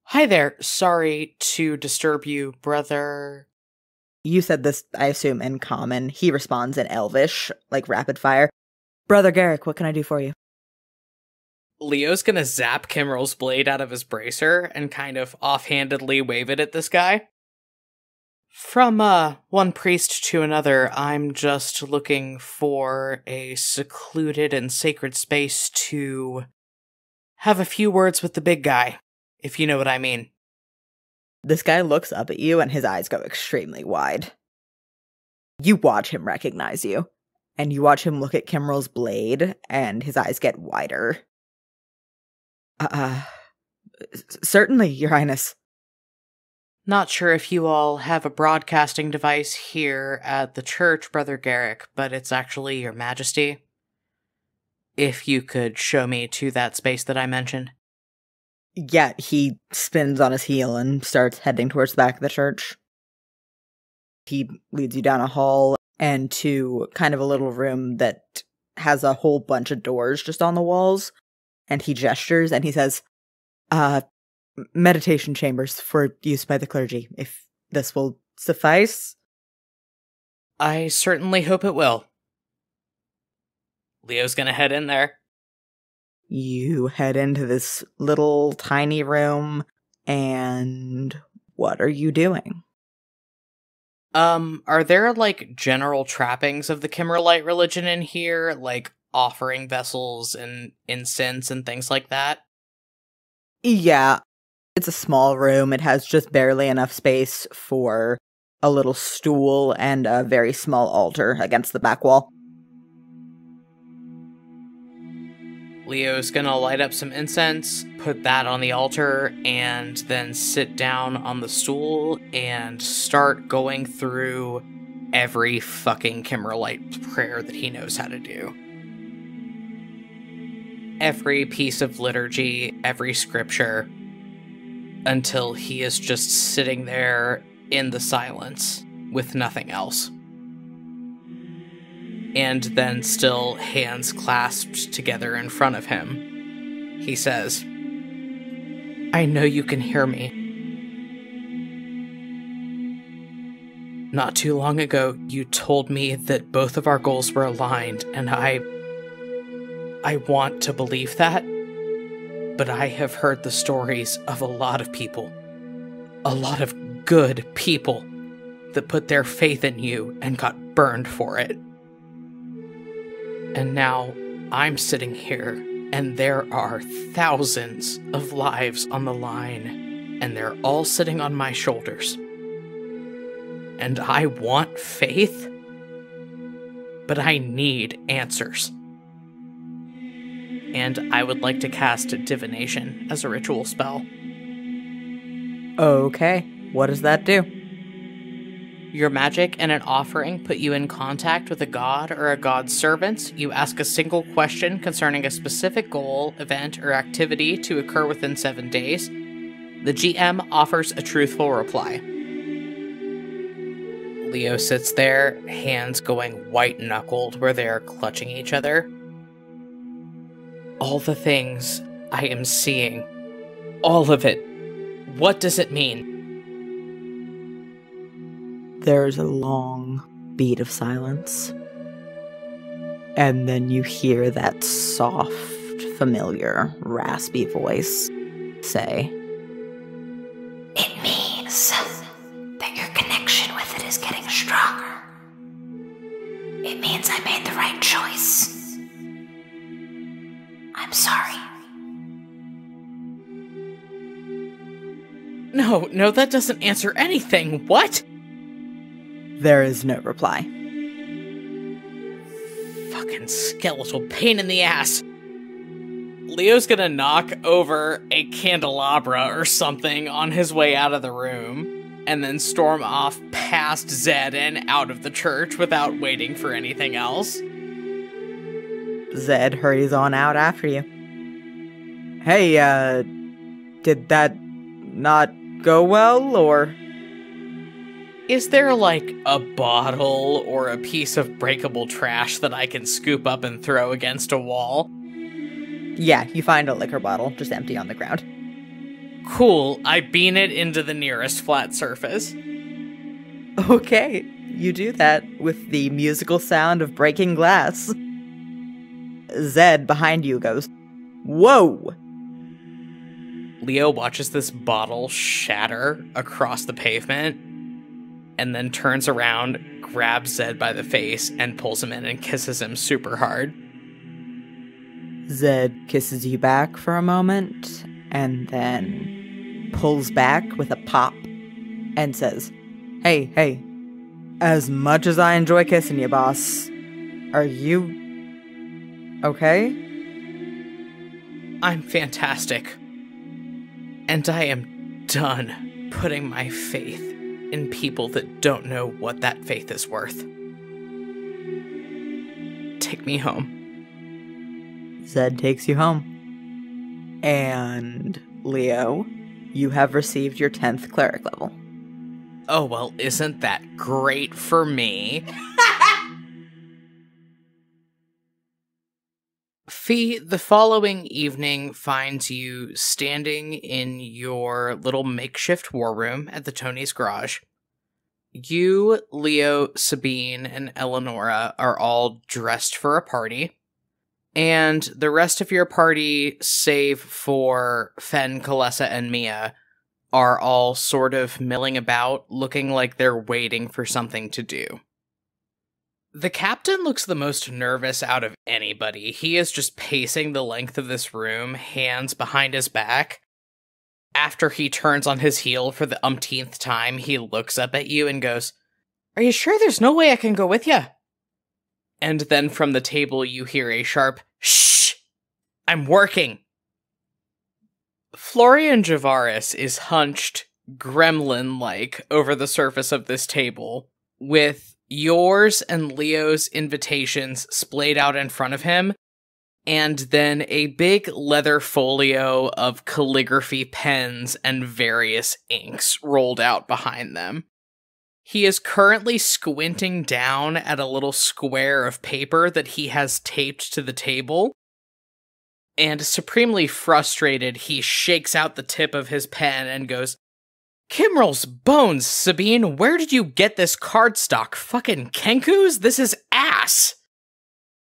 Hi there, sorry to disturb you, brother. You said this, I assume, in common. He responds in Elvish, rapid fire. Brother Garrick, what can I do for you? Leo's gonna zap Kimmerl's blade out of his bracer and kind of offhandedly wave it at this guy. From, one priest to another, I'm just looking for a secluded and sacred space to have a few words with the big guy, if you know what I mean. This guy looks up at you and his eyes go extremely wide. You watch him recognize you, and you watch him look at Kimmerl's blade, and his eyes get wider. Certainly, Your Highness. Not sure if you all have a broadcasting device here at the church, Brother Garrick, but it's actually Your Majesty. If you could show me to that space that I mentioned. Yeah, he spins on his heel and starts heading towards the back of the church. He leads you down a hall and to kind of a little room that has a whole bunch of doors just on the walls. And he gestures and he says, meditation chambers for use by the clergy, if this will suffice. I certainly hope it will. Leo's gonna head in there. You head into this little tiny room, and what are you doing? Are there, like, general trappings of the Kimmerlite religion in here? Like, offering vessels and incense and things like that? Yeah, it's a small room. It has just barely enough space for a little stool and a very small altar against the back wall. Leo's gonna light up some incense, put that on the altar, and then sit down on the stool and start going through every fucking Kimmerlite prayer that he knows how to do. Every piece of liturgy, every scripture, until he is just sitting there in the silence with nothing else. And then, still hands clasped together in front of him, he says, "I know you can hear me. Not too long ago, you told me that both of our goals were aligned, and I want to believe that, but I have heard the stories of a lot of people, a lot of good people, that put their faith in you and got burned for it. And now I'm sitting here, and there are thousands of lives on the line, and they're all sitting on my shoulders. And I want faith, but I need answers. And I would like to cast Divination as a ritual spell." Okay, what does that do? Your magic and an offering put you in contact with a god or a god's servant. You ask a single question concerning a specific goal, event, or activity to occur within 7 days. The GM offers a truthful reply. Leo sits there, hands going white-knuckled where they are clutching each other. All the things I am seeing. All of it. What does it mean? There's a long beat of silence. And then you hear that soft, familiar, raspy voice say, It means that your connection with it is getting stronger. It means I made the right choice. I'm sorry. No, that doesn't answer anything. What? There is no reply. Fucking skeletal pain in the ass. Leo's gonna knock over a candelabra or something on his way out of the room, and then storm off past Zed and out of the church without waiting for anything else. Zed hurries on out after you. Hey, did that not go well, or? Is there, like, a bottle or a piece of breakable trash that I can scoop up and throw against a wall? Yeah, you find a liquor bottle, just empty on the ground. Cool, I bean it into the nearest flat surface. Okay, you do that with the musical sound of breaking glass. Zed, behind you, goes, "Whoa!" Leo watches this bottle shatter across the pavement, and then turns around, grabs Zed by the face, and pulls him in and kisses him super hard. Zed kisses you back for a moment, and then pulls back with a pop, and says, Hey, as much as I enjoy kissing you, boss, are you okay? I'm fantastic. And I am done putting my faith in people that don't know what that faith is worth. Take me home. Zed takes you home. And, Leo, you have received your 10th cleric level. Oh, well, isn't that great for me? Fee, the following evening finds you standing in your little makeshift war room at the Tony's garage. You, Leo, Sabine, and Eleonora are all dressed for a party. And the rest of your party, save for Fen, Kalessa, and Mia, are all sort of milling about, looking like they're waiting for something to do. The captain looks the most nervous out of anybody. He is just pacing the length of this room, hands behind his back. After he turns on his heel for the umpteenth time, he looks up at you and goes, "Are you sure there's no way I can go with you?" And then from the table you hear a sharp, "Shh! I'm working!" Florian Javaris is hunched, gremlin-like, over the surface of this table, with yours and Leo's invitations splayed out in front of him, and then a big leather folio of calligraphy pens and various inks rolled out behind them. He is currently squinting down at a little square of paper that he has taped to the table, and supremely frustrated, he shakes out the tip of his pen and goes, "Kimrel's bones, Sabine, where did you get this cardstock? Fucking Kenku's? This is ass!"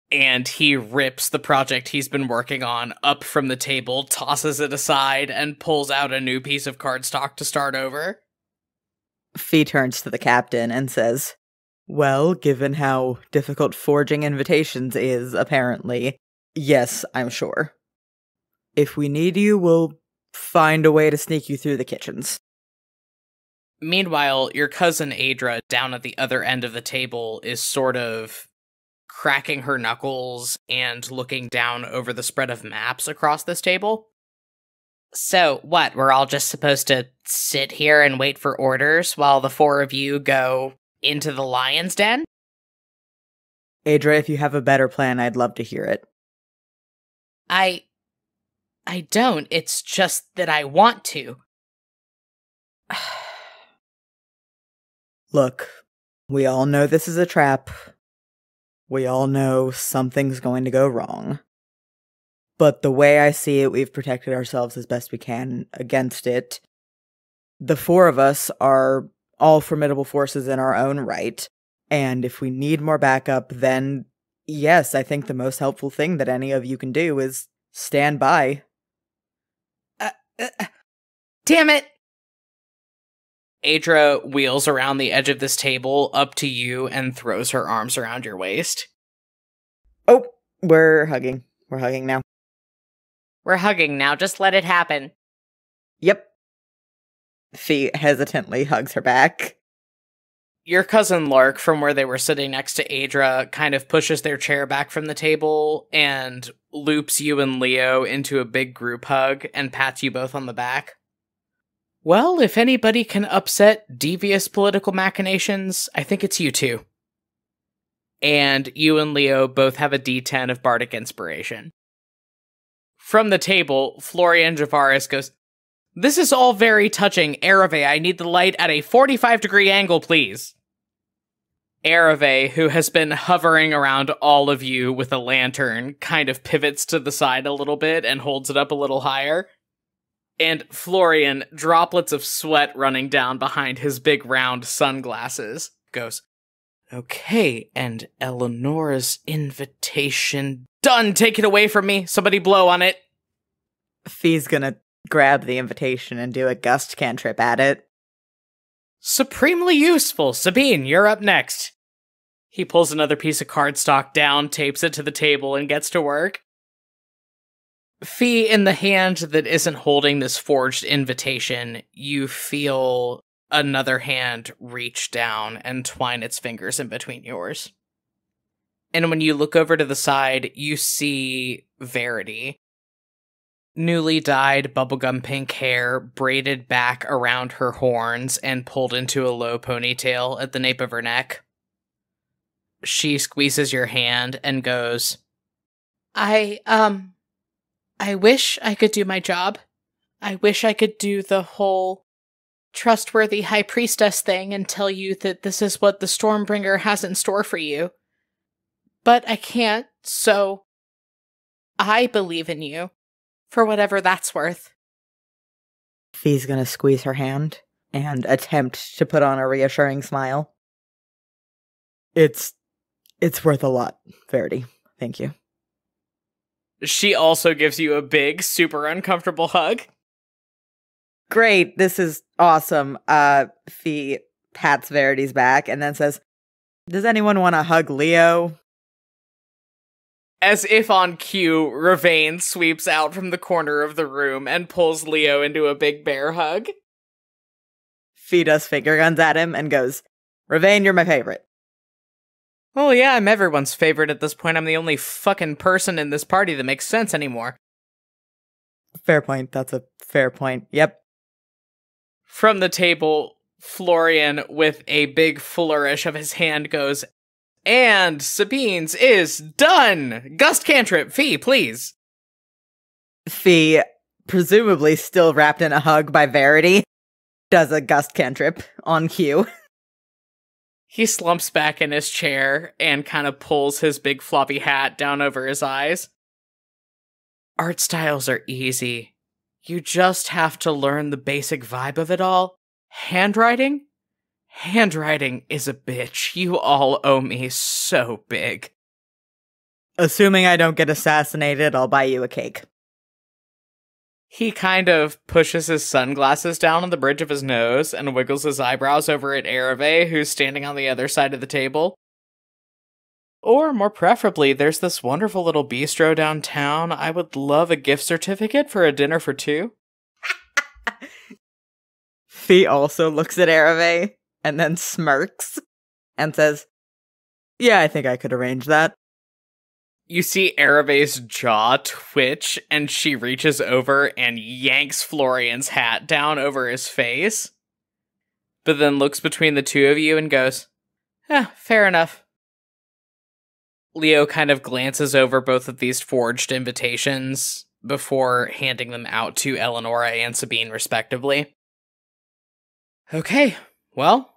And he rips the project he's been working on up from the table, tosses it aside, and pulls out a new piece of cardstock to start over. Fee turns to the captain and says, "Well, given how difficult forging invitations is, apparently, yes, I'm sure. If we need you, we'll find a way to sneak you through the kitchens." Meanwhile, your cousin Adra, down at the other end of the table, is sort of cracking her knuckles and looking down over the spread of maps across this table. "So, what, we're all just supposed to sit here and wait for orders while the four of you go into the lion's den?" Adra, if you have a better plan, I'd love to hear it. I don't. It's just that I want to. Look, we all know this is a trap. We all know something's going to go wrong. But the way I see it, we've protected ourselves as best we can against it. The four of us are all formidable forces in our own right, and if we need more backup, then yes, I think the most helpful thing that any of you can do is stand by. Damn it! Adra wheels around the edge of this table up to you and throws her arms around your waist. Oh, we're hugging. We're hugging now. We're hugging now, just let it happen. Yep. Fee hesitantly hugs her back. Your cousin Lark, from where they were sitting next to Adra, kind of pushes their chair back from the table and loops you and Leo into a big group hug and pats you both on the back. "Well, if anybody can upset devious political machinations, I think it's you two." And you and Leo both have a D10 of bardic inspiration. From the table, Florian Javaris goes, "This is all very touching. Ereve, I need the light at a 45-degree angle, please." Ereve, who has been hovering around all of you with a lantern, kind of pivots to the side a little bit and holds it up a little higher. And Florian, droplets of sweat running down behind his big round sunglasses, goes, "Okay, and Eleonora's invitation done! Take it away from me! Somebody blow on it!" Fee's gonna grab the invitation and do a gust cantrip at it. "Supremely useful! Sabine, you're up next!" He pulls another piece of cardstock down, tapes it to the table, and gets to work. Fee, in the hand that isn't holding this forged invitation, you feel another hand reach down and twine its fingers in between yours. And when you look over to the side, you see Verity. Newly dyed bubblegum pink hair braided back around her horns and pulled into a low ponytail at the nape of her neck. She squeezes your hand and goes, I wish I could do my job. I wish I could do the whole trustworthy high priestess thing and tell you that this is what the Stormbringer has in store for you. But I can't, so I believe in you, for whatever that's worth." Fee's gonna squeeze her hand and attempt to put on a reassuring smile. It's worth a lot, Verity. Thank you. She also gives you a big, super uncomfortable hug. Great, this is awesome. Fee pats Verity's back and then says, does anyone want to hug Leo? As if on cue, Ravain sweeps out from the corner of the room and pulls Leo into a big bear hug. Fee does finger guns at him and goes, Ravain, you're my favorite. Oh yeah, I'm everyone's favorite at this point. I'm the only fucking person in this party that makes sense anymore. Fair point, that's a fair point, yep. From the table, Florian, with a big flourish of his hand, goes, and Sabine's is done! Gust cantrip, Fee, please! Fee, presumably still wrapped in a hug by Verity, does a gust cantrip on cue. He slumps back in his chair and kind of pulls his big floppy hat down over his eyes. Art styles are easy. You just have to learn the basic vibe of it all. Handwriting? Handwriting is a bitch. You all owe me so big. Assuming I don't get assassinated, I'll buy you a cake. He kind of pushes his sunglasses down on the bridge of his nose and wiggles his eyebrows over at Ereve, who's standing on the other side of the table. Or, more preferably, there's this wonderful little bistro downtown. I would love a gift certificate for a dinner for two. Fee also looks at Ereve and then smirks and says, yeah, I think I could arrange that. You see Ereve's jaw twitch, and she reaches over and yanks Florian's hat down over his face, but then looks between the two of you and goes, fair enough. Leo kind of glances over both of these forged invitations before handing them out to Eleonora and Sabine, respectively. Okay, well,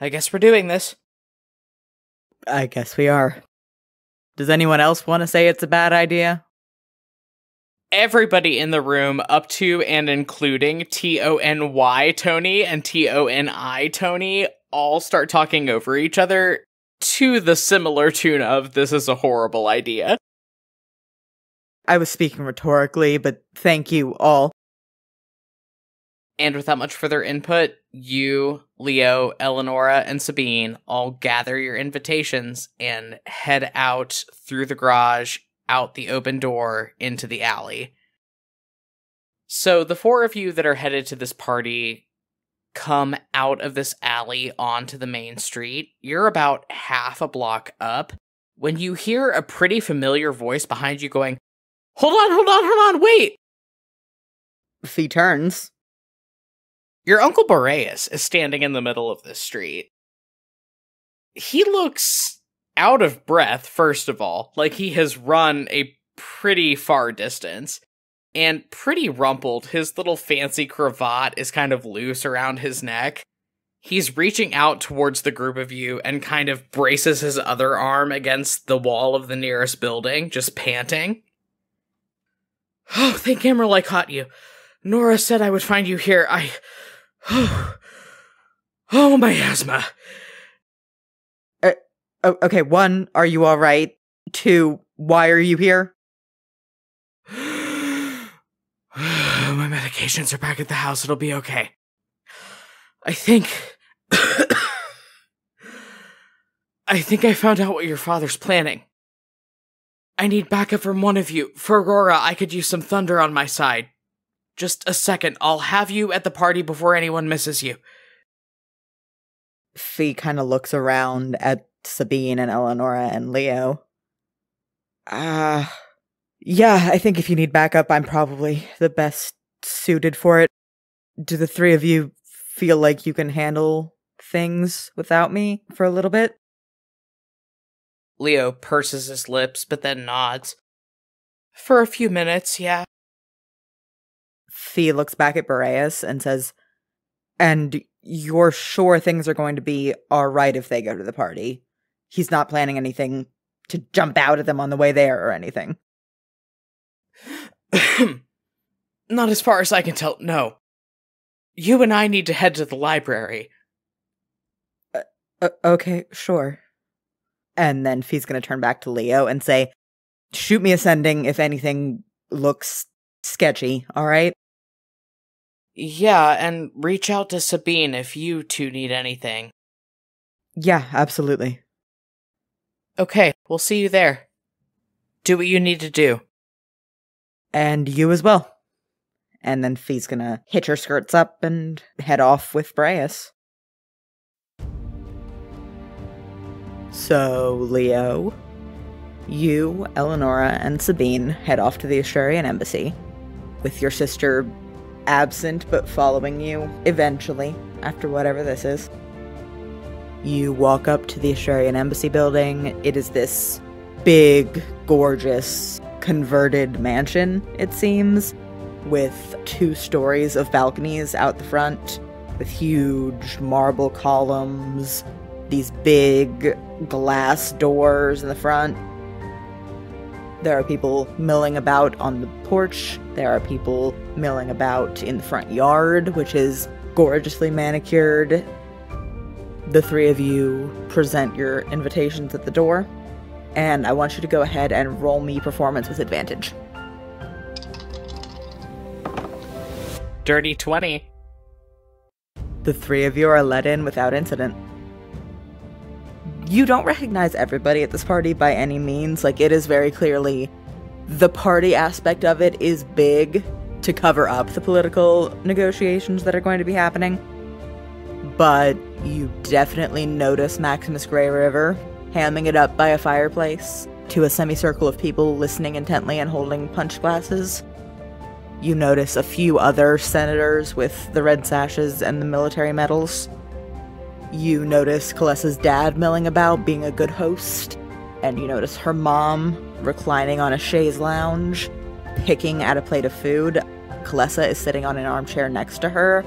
I guess we're doing this. I guess we are. Does anyone else want to say it's a bad idea? Everybody in the room, up to and including Tony Tony and Toni Tony, all start talking over each other to the similar tune of, this is a horrible idea. I was speaking rhetorically, but thank you all. And without much further input, you, Leo, Eleonora, and Sabine all gather your invitations and head out through the garage, out the open door, into the alley. So the four of you that are headed to this party come out of this alley onto the main street. You're about half a block up when you hear a pretty familiar voice behind you going, hold on, wait! Fee turns. Your Uncle Boreas is standing in the middle of this street. He looks out of breath, first of all, like he has run a pretty far distance, and pretty rumpled. His little fancy cravat is kind of loose around his neck. He's reaching out towards the group of you and kind of braces his other arm against the wall of the nearest building, just panting. Oh, thank Emerald I caught you. Nora said I would find you here. Oh, my asthma. Okay, 1, are you alright? 2, why are you here? My medications are back at the house. It'll be okay. I think I found out what your father's planning. I need backup from one of you. Phirora, I could use some thunder on my side. Just a second, I'll have you at the party before anyone misses you. Fee kind of looks around at Sabine and Eleonora and Leo. Yeah, I think if you need backup, I'm probably the best suited for it. Do the three of you feel like you can handle things without me for a little bit? Leo purses his lips, but then nods. For a few minutes, yeah. Fee looks back at Boreas and says, and you're sure things are going to be alright if they go to the party? He's not planning anything to jump out at them on the way there or anything? Not as far as I can tell, no. You and I need to head to the library. Okay, sure. And then Fee's gonna turn back to Leo and say, Shoot me a sending if anything looks sketchy, alright? Yeah, and reach out to Sabine if you two need anything. Yeah, absolutely. Okay, we'll see you there. Do what you need to do. And you as well. And then Fee's gonna hitch her skirts up and head off with Boreas. So, Leo, you, Eleonora, and Sabine head off to the Australian embassy, with your sister absent but following you eventually, after whatever this is. You walk up to the Australian embassy building. It is this big, gorgeous, converted mansion, it seems, with 2 stories of balconies out the front, with huge marble columns, these big glass doors in the front. There are people milling about on the porch. There are people milling about in the front yard, which is gorgeously manicured. The 3 of you present your invitations at the door, and I want you to go ahead and roll me performance with advantage. Dirty 20. The 3 of you are let in without incident. You don't recognize everybody at this party by any means. Like, it is very clearly, the party aspect of it is big to cover up the political negotiations that are going to be happening. But you definitely notice Maximus Grey River hamming it up by a fireplace to a semicircle of people listening intently and holding punch glasses. You notice a few other senators with the red sashes and the military medals. You notice Kalessa's dad milling about, being a good host. And you notice her mom reclining on a chaise lounge, picking at a plate of food. Kalessa is sitting on an armchair next to her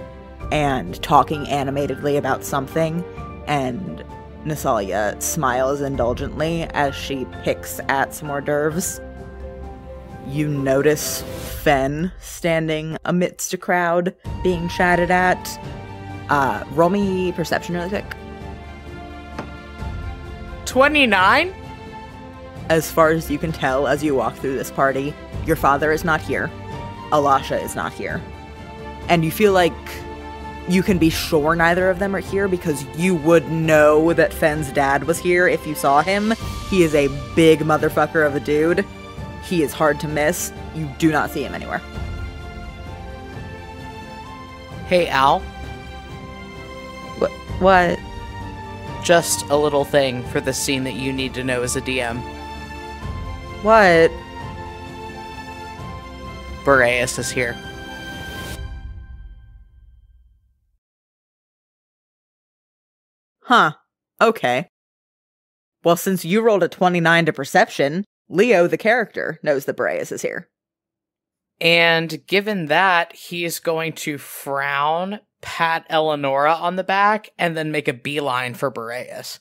and talking animatedly about something. And Nasalia smiles indulgently as she picks at some hors d'oeuvres. You notice Fen standing amidst a crowd being chatted at. Roll me perception really quick. 29? As far as you can tell as you walk through this party, your father is not here. Alasha is not here. And you feel like you can be sure neither of them are here because you would know that Fen's dad was here if you saw him. He is a big motherfucker of a dude. He is hard to miss. You do not see him anywhere. Hey, Al. What? Just a little thing for the scene that you need to know as a DM. What? Boreas is here. Huh. Okay. Well, since you rolled a 29 to perception, Leo, the character, knows that Boreas is here. And given that, he is going to frown, pat Eleonora on the back, and then make a beeline for Boreas.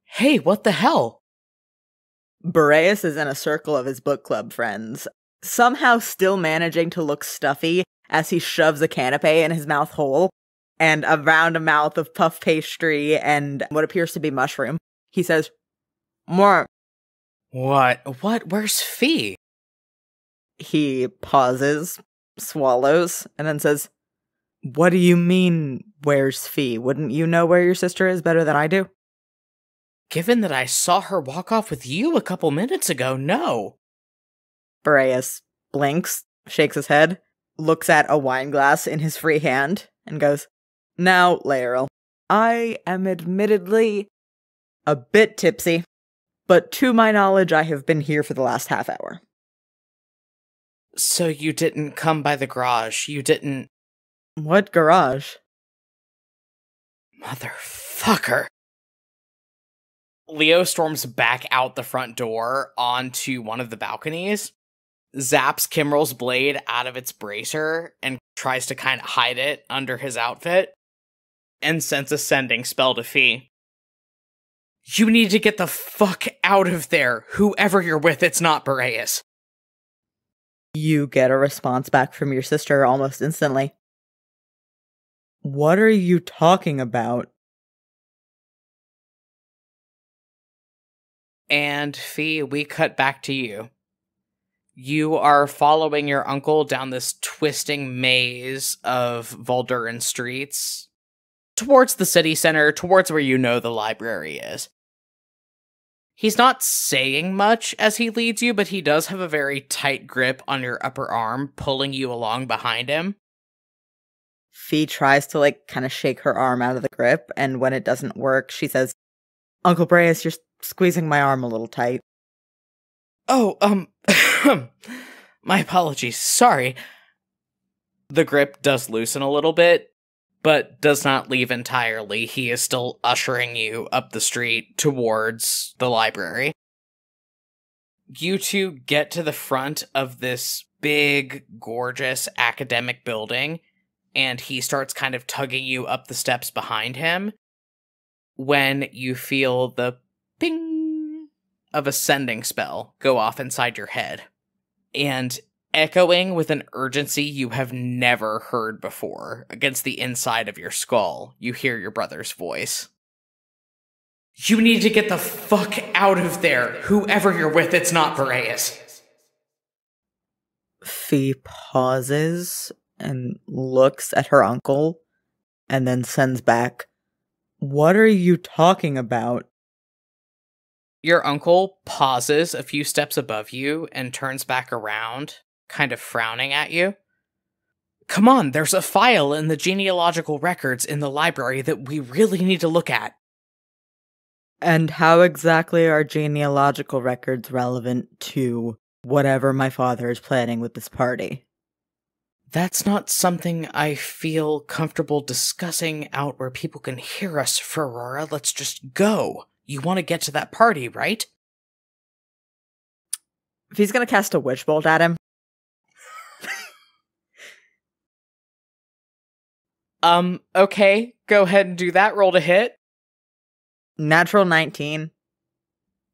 Hey, what the hell? Boreas is in a circle of his book club friends, somehow still managing to look stuffy as he shoves a canapé in his mouth hole, and around a mouth of puff pastry and what appears to be mushroom. He says, "More." What? Where's Fee? He pauses, swallows, and then says, "What do you mean, where's Fee? Wouldn't you know where your sister is better than I do?" Given that I saw her walk off with you a couple minutes ago, no. Boreas blinks, shakes his head, looks at a wine glass in his free hand, and goes, "Now, Leoril, I am admittedly a bit tipsy, but to my knowledge, I have been here for the last half hour." So you didn't come by the garage, you didn't... What garage? Motherfucker. Leo storms back out the front door onto one of the balconies, zaps Kimrel's blade out of its bracer, and tries to kind of hide it under his outfit, and sends a sending spell to Fee. You need to get the fuck out of there. Whoever you're with, it's not Boreas. You get a response back from your sister almost instantly. What are you talking about? And Fee, we cut back to you. You are following your uncle down this twisting maze of Volduran streets towards the city center, towards where you know the library is. He's not saying much as he leads you, but he does have a very tight grip on your upper arm, pulling you along behind him. Fee tries to, kind of shake her arm out of the grip, and when it doesn't work, she says, Uncle Breas, you're squeezing my arm a little tight. Oh, my apologies, sorry. The grip does loosen a little bit, but does not leave entirely. He is still ushering you up the street towards the library. You two get to the front of this big, gorgeous academic building, and he starts kind of tugging you up the steps behind him when you feel the ping of a sending spell go off inside your head. And echoing with an urgency you have never heard before against the inside of your skull, you hear your brother's voice. You need to get the fuck out of there. Whoever you're with, it's not Boreas. Fee pauses and looks at her uncle and then sends back, What are you talking about? Your uncle pauses a few steps above you and turns back around, kind of frowning at you. Come on, there's a file in the genealogical records in the library that we really need to look at. And how exactly are genealogical records relevant to whatever my father is planning with this party? That's not something I feel comfortable discussing out where people can hear us, Phirora. Let's just go. You want to get to that party, right? If he's gonna cast a witch bolt at him. Okay. Go ahead and do that. Roll to hit. Natural 19.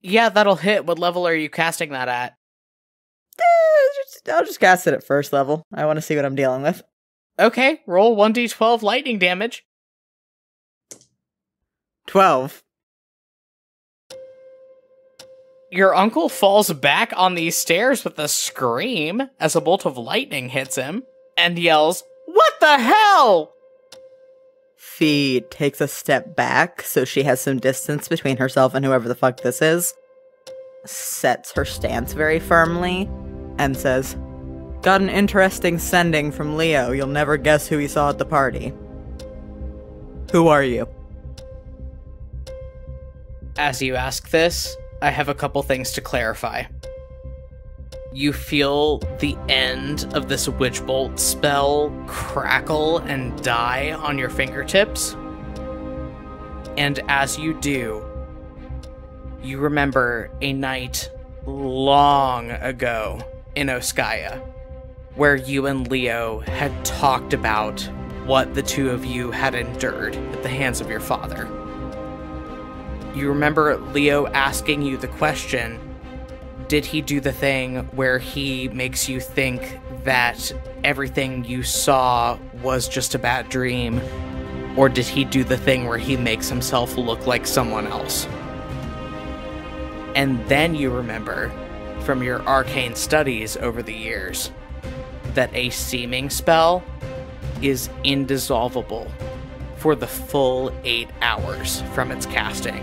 Yeah, that'll hit. What level are you casting that at? I'll just cast it at first level. I want to see what I'm dealing with. Okay, roll 1d12 lightning damage. 12. Your uncle falls back on these stairs with a scream as a bolt of lightning hits him and yells, "What the hell?" Fee takes a step back so she has some distance between herself and whoever the fuck this is, sets her stance very firmly, and says, Got an interesting sending from Leo. You'll never guess who he saw at the party. Who are you? As you ask this, I have a couple things to clarify. You feel the end of this witch bolt spell crackle and die on your fingertips. And as you do, you remember a night long ago in Oskaya, where you and Leo had talked about what the two of you had endured at the hands of your father. You remember Leo asking you the question, did he do the thing where he makes you think that everything you saw was just a bad dream, or did he do the thing where he makes himself look like someone else? And then you remember, from your arcane studies over the years, that a seeming spell is indissolvable for the full 8 hours from its casting.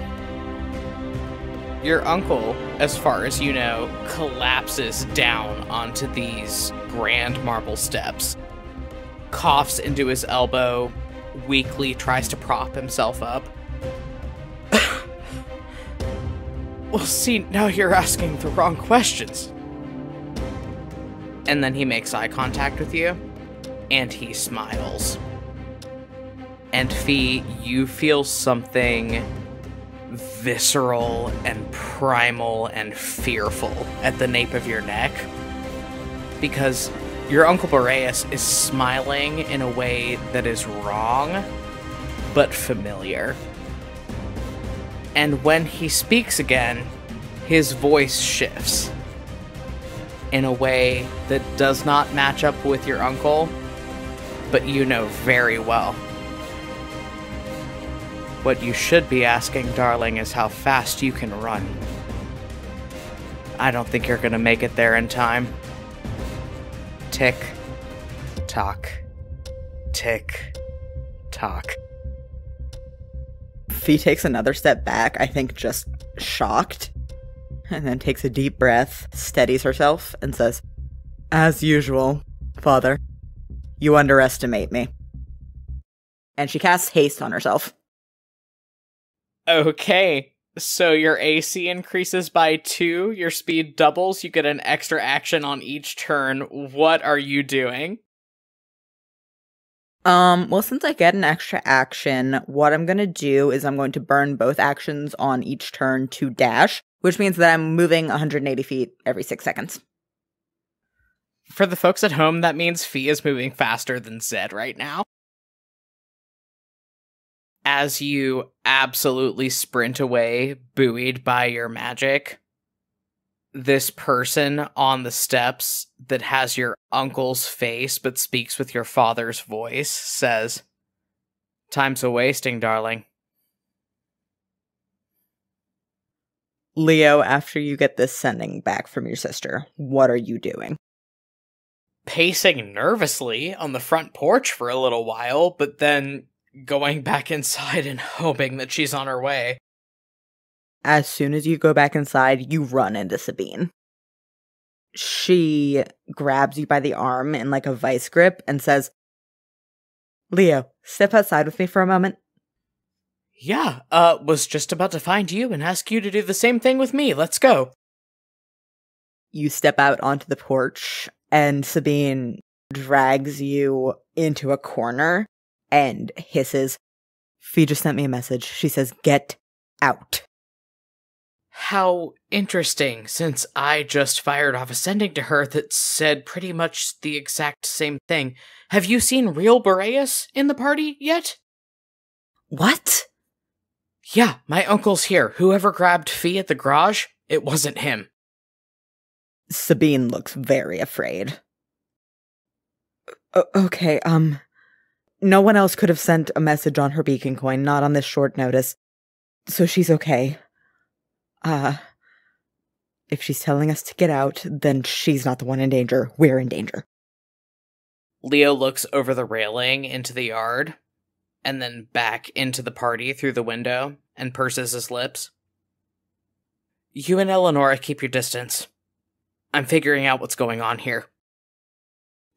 Your uncle, as far as you know, collapses down onto these grand marble steps, coughs into his elbow, weakly tries to prop himself up. Well, see, now you're asking the wrong questions. And then he makes eye contact with you, and he smiles. And Fee, you feel something visceral and primal and fearful at the nape of your neck, because your Uncle Boreas is smiling in a way that is wrong, but familiar. And when he speaks again, his voice shifts in a way that does not match up with your uncle, but you know very well. What you should be asking, darling, is how fast you can run. I don't think you're gonna make it there in time. Tick, tock, tick, tock. Fee takes another step back, I think just shocked, and then takes a deep breath, steadies herself, and says, "As usual, Father, you underestimate me." And she casts haste on herself. Okay, so your AC increases by 2, your speed doubles, you get an extra action on each turn. What are you doing? Well, since I get an extra action, what I'm gonna do is I'm going to burn both actions on each turn to dash, which means that I'm moving 180 feet every 6 seconds. For the folks at home, that means Fee is moving faster than Zed right now. As you absolutely sprint away, buoyed by your magic, this person on the steps that has your uncle's face but speaks with your father's voice says, "Time's a-wasting, darling." Leo, after you get this sending back from your sister, what are you doing? Pacing nervously on the front porch for a little while, but then going back inside and hoping that she's on her way. As soon as you go back inside, you run into Sabine. She grabs you by the arm in like a vice grip and says, "Leo, step outside with me for a moment." Yeah, was just about to find you and ask you to do the same thing with me. Let's go. You step out onto the porch, and Sabine drags you into a corner and hisses, "Fee just sent me a message. She says, get out." How interesting, since I just fired off a sending to her that said pretty much the exact same thing. Have you seen real Boreas in the party yet? What? Yeah, my uncle's here. Whoever grabbed Fee at the garage, it wasn't him. Sabine looks very afraid. Okay, no one else could have sent a message on her beacon coin, not on this short notice. So she's okay. If she's telling us to get out, then she's not the one in danger. We're in danger. Leo looks over the railing into the yard, and then back into the party through the window, and purses his lips. You and Eleonora keep your distance. I'm figuring out what's going on here.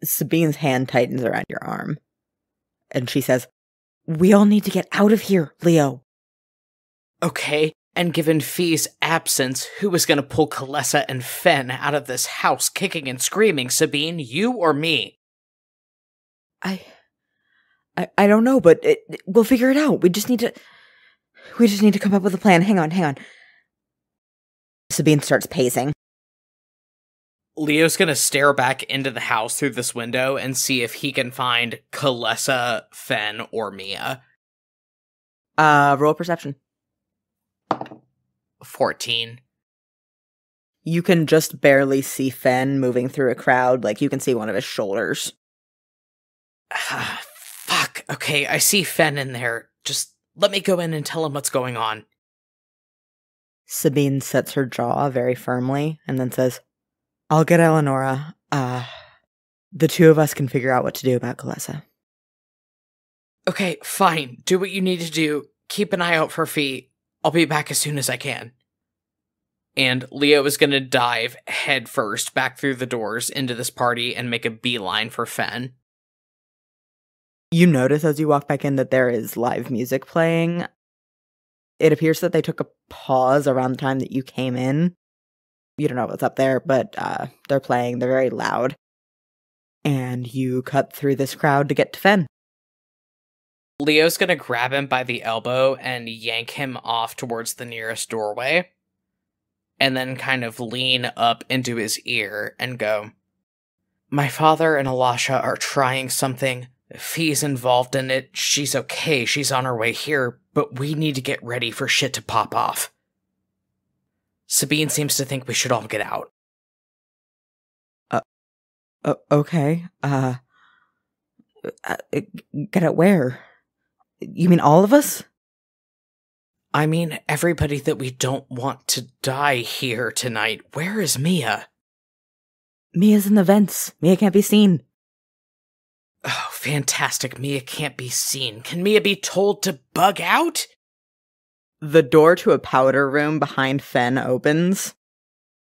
Sabine's hand tightens around your arm, and she says, "We all need to get out of here, Leo." Okay, and given Fee's absence, who is going to pull Kalessa and Fen out of this house kicking and screaming, Sabine, you or me? I don't know, but we'll figure it out. We just need to come up with a plan. Hang on. Sabine starts pacing. Leo's going to stare back into the house through this window and see if he can find Kalessa, Fen, or Mia. Roll perception. 14. You can just barely see Fen moving through a crowd, like you can see one of his shoulders. Fuck. Okay, I see Fen in there. Just let me go in and tell him what's going on. Sabine sets her jaw very firmly and then says, "I'll get Eleonora. The two of us can figure out what to do about Kalessa." Okay, fine. Do what you need to do. Keep an eye out for Fee. I'll be back as soon as I can. And Leo is going to dive headfirst back through the doors into this party and make a beeline for Fen. You notice as you walk back in that there is live music playing. It appears that they took a pause around the time that you came in. You don't know what's up there, but they're playing. They're very loud. And you cut through this crowd to get to Fen. Leo's gonna grab him by the elbow and yank him off towards the nearest doorway. And then kind of lean up into his ear and go, "My father and Alasha are trying something. Fee's involved in it. She's okay. She's on her way here. But we need to get ready for shit to pop off. Sabine seems to think we should all get out." Okay. Get out where? You mean all of us? I mean, everybody that we don't want to die here tonight. Where is Mia? Mia's in the vents. Mia can't be seen. Oh, fantastic. Mia can't be seen. Can Mia be told to bug out? The door to a powder room behind Fen opens,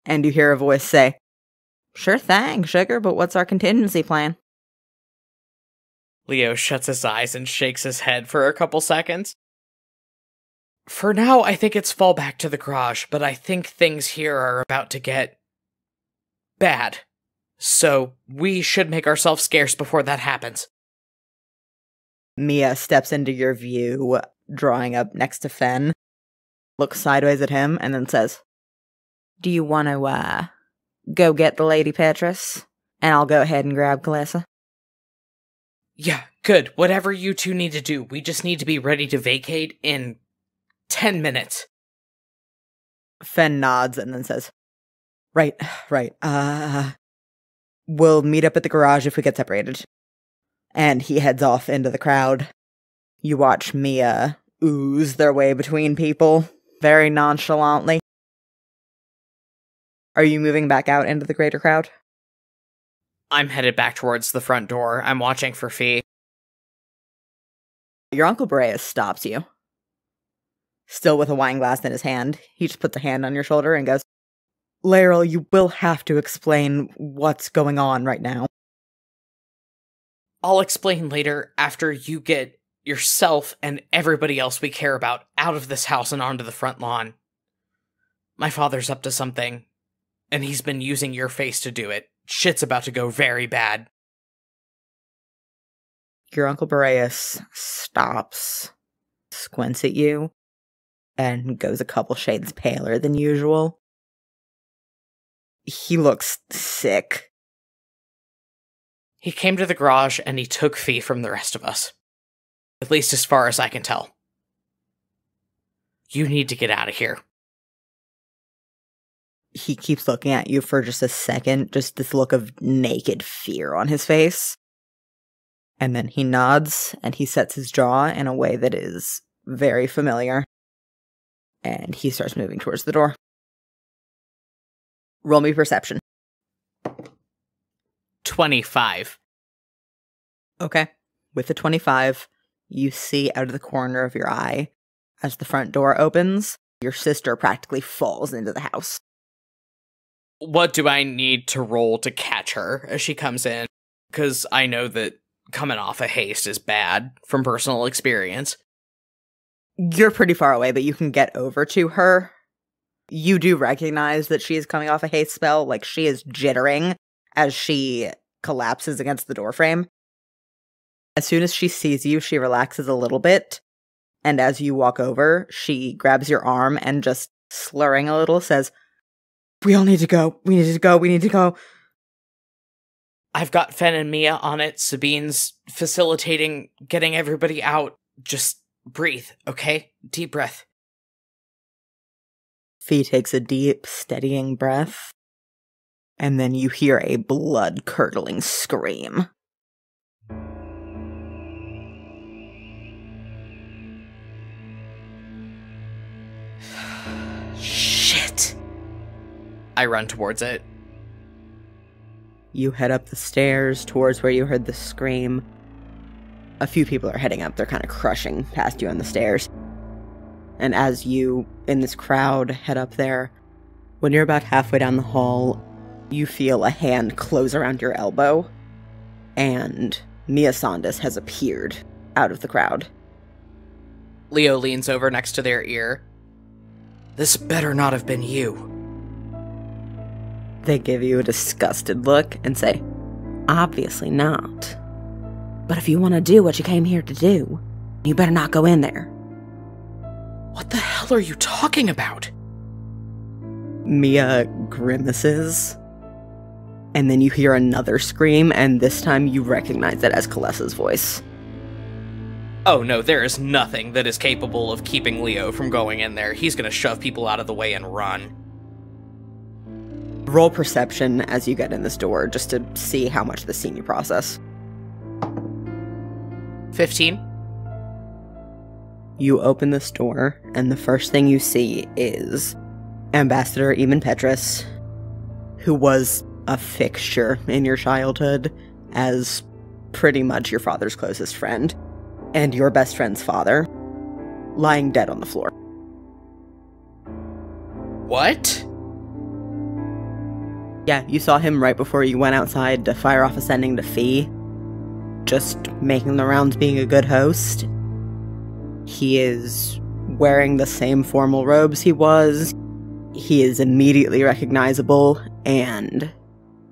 and you hear a voice say, Sure thing, sugar, but what's our contingency plan? Leo shuts his eyes and shakes his head for a couple seconds. For now, I think it's fall back to the garage, but I think things here are about to get bad. So we should make ourselves scarce before that happens. Mia steps into your view, drawing up next to Fen, looks sideways at him, and then says, Do you want to, go get the Lady Petrus? And I'll go ahead and grab Kalessa. Yeah, good. Whatever you two need to do. We just need to be ready to vacate in 10 minutes. Fen nods and then says, Right. We'll meet up at the garage if we get separated. And he heads off into the crowd. You watch Mia ooze their way between people, very nonchalantly. Are you moving back out into the greater crowd? I'm headed back towards the front door. I'm watching for Fee. Your Uncle Boreas stops you. Still with a wine glass in his hand, he just puts a hand on your shoulder and goes, Leoril, you will have to explain what's going on right now. I'll explain later after you get yourself and everybody else we care about out of this house and onto the front lawn. My father's up to something, and he's been using your face to do it. Shit's about to go very bad. Your Uncle Boreas stops, squints at you, and goes a couple shades paler than usual. He looks sick. He came to the garage and he took Fee from the rest of us. At least as far as I can tell. You need to get out of here. He keeps looking at you for just a second, just this look of naked fear on his face. And then he nods and he sets his jaw in a way that is very familiar. And he starts moving towards the door. Roll me perception. 25. Okay. With the 25, you see out of the corner of your eye, as the front door opens, your sister practically falls into the house. What do I need to roll to catch her as she comes in? Because I know that coming off a haste is bad from personal experience. You're pretty far away, but you can get over to her. You do recognize that she is coming off a haste spell, like she is jittering as she collapses against the doorframe. As soon as she sees you, she relaxes a little bit, and as you walk over, she grabs your arm and just slurring a little says, We all need to go. We need to go. We need to go. I've got Fen and Mia on it. Sabine's facilitating getting everybody out. Just breathe, okay? Deep breath. Fee takes a deep, steadying breath, and then you hear a blood-curdling scream. Shit. I run towards it. You head up the stairs towards where you heard the scream. A few people are heading up. They're kind of crushing past you on the stairs. And as you, in this crowd, head up there, when you're about halfway down the hall, you feel a hand close around your elbow, and Mia Sandus has appeared out of the crowd. Leo leans over next to their ear. This better not have been you. They give you a disgusted look and say, Obviously not. But if you want to do what you came here to do, you better not go in there. What the hell are you talking about? Mia grimaces, and then you hear another scream, and this time you recognize it as Kalessa's voice. Oh no, there is nothing that is capable of keeping Leo from going in there. He's gonna shove people out of the way and run. Roll perception as you get in this door, just to see how much of the scene you process. 15. You open this door, and the first thing you see is Ambassador Eamon Petrus, who was a fixture in your childhood as pretty much your father's closest friend, and your best friend's father, lying dead on the floor. What? Yeah, you saw him right before you went outside to fire off a sending to Fee. Just making the rounds, being a good host. He is wearing the same formal robes he was. He is immediately recognizable, and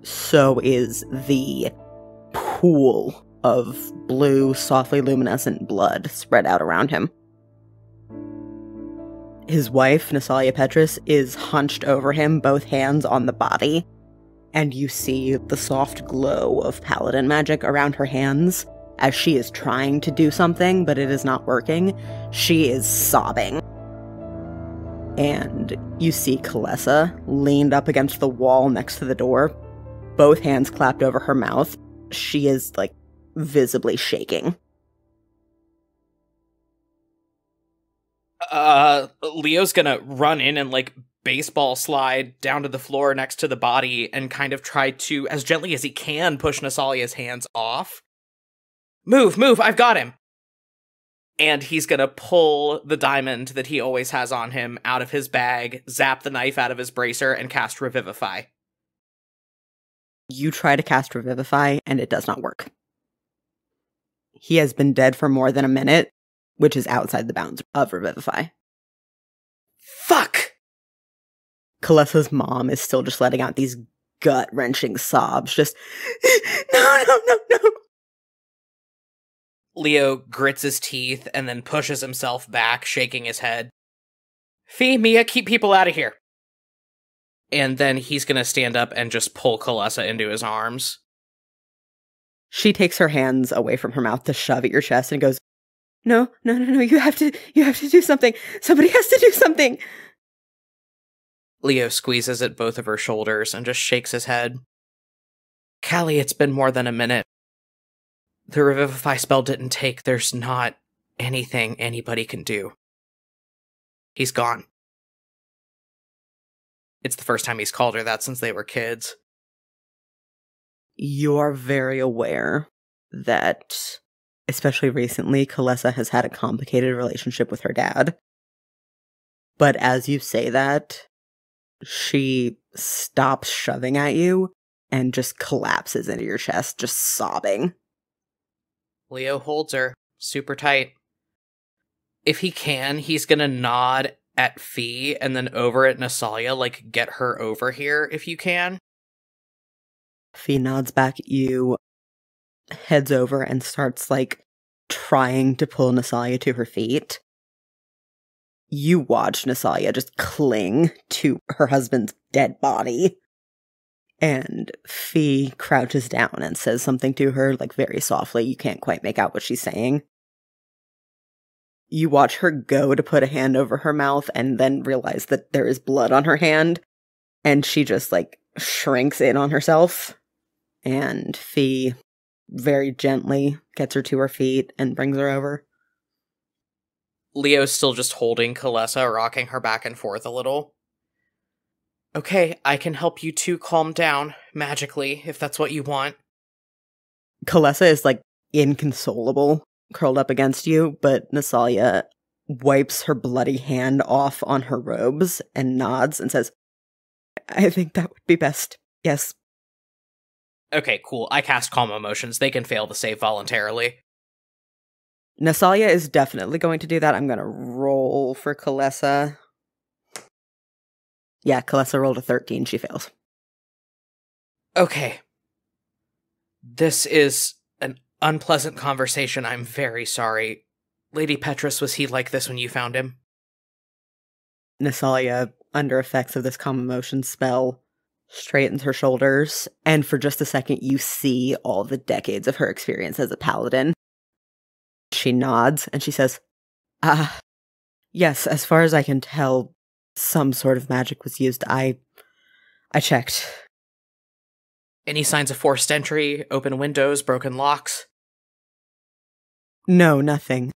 so is the pool of blue, softly luminescent blood spread out around him. His wife, Nasalia Petrus, is hunched over him, both hands on the body, and you see the soft glow of paladin magic around her hands as she is trying to do something, but it is not working. She is sobbing. And you see Kalessa leaned up against the wall next to the door, both hands clapped over her mouth. She is, like, visibly shaking. Leo's gonna run in and, like, baseball slide down to the floor next to the body and kind of try to, as gently as he can, push Nasalia's hands off. Move, I've got him! And he's gonna pull the diamond that he always has on him out of his bag, zap the knife out of his bracer, and cast Revivify. You try to cast Revivify, and it does not work. He has been dead for more than a minute, which is outside the bounds of Revivify. Fuck! Kalessa's mom is still just letting out these gut-wrenching sobs, just, no. Leo grits his teeth and then pushes himself back, shaking his head. Fee, Mia, keep people out of here. And then he's gonna stand up and just pull Kalessa into his arms. She takes her hands away from her mouth to shove at your chest and goes, No, you have to do something. Somebody has to do something. Leo squeezes at both of her shoulders and just shakes his head. Callie, it's been more than a minute. The Revivify spell didn't take. There's not anything anybody can do. He's gone. It's the first time he's called her that since they were kids. You are very aware that, especially recently, Kalessa has had a complicated relationship with her dad. But as you say that, she stops shoving at you and just collapses into your chest, just sobbing. Leo holds her super tight. If he can, he's gonna nod at Fee and then over at Nasalia, like, get her over here if you can. Fee nods back at you, heads over and starts, like, trying to pull Nasalia to her feet. You watch Nasalia just cling to her husband's dead body. And Fee crouches down and says something to her, like, very softly. You can't quite make out what she's saying. You watch her go to put a hand over her mouth and then realize that there is blood on her hand. And she just, like, shrinks in on herself. And Fee very gently gets her to her feet and brings her over. Leo's still just holding Kalessa, rocking her back and forth a little. Okay, I can help you two calm down, magically, if that's what you want. Kalessa is, like, inconsolable, curled up against you, but Nasalia wipes her bloody hand off on her robes and nods and says, I think that would be best, yes. Okay, cool. I cast Calm Emotions. They can fail to save voluntarily. Nasalia is definitely going to do that. I'm going to roll for Kalessa. Yeah, Kalessa rolled a 13. She fails. Okay. This is an unpleasant conversation. I'm very sorry. Lady Petrus, was he like this when you found him? Nasalia, under effects of this calm emotion spell, straightens her shoulders, and for just a second you see all the decades of her experience as a paladin. She nods, and she says, yes, as far as I can tell, some sort of magic was used. I checked. Any signs of forced entry, open windows, broken locks? No, nothing.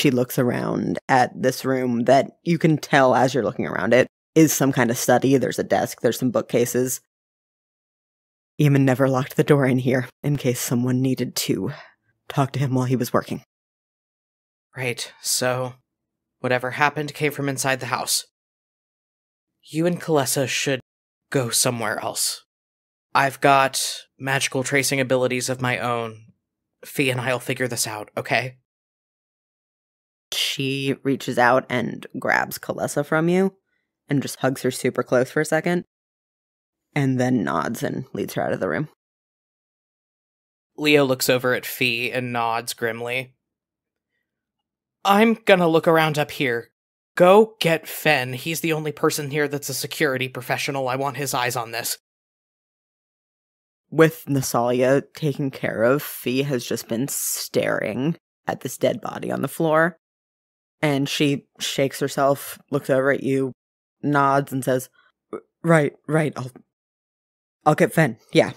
She looks around at this room that you can tell as you're looking around it is some kind of study. There's a desk, there's some bookcases. Eamon never locked the door in here in case someone needed to talk to him while he was working. Right, so whatever happened came from inside the house. You and Kalessa should go somewhere else. I've got magical tracing abilities of my own. Fee and I'll figure this out, okay? She reaches out and grabs Kalessa from you and just hugs her super close for a second, and then nods and leads her out of the room. Leo looks over at Fee and nods grimly. I'm gonna look around up here. Go get Fen. He's the only person here that's a security professional. I want his eyes on this. With Nasalia taken care of, Fee has just been staring at this dead body on the floor. And she shakes herself, looks over at you, nods, and says, Right, I'll get Fen, yeah.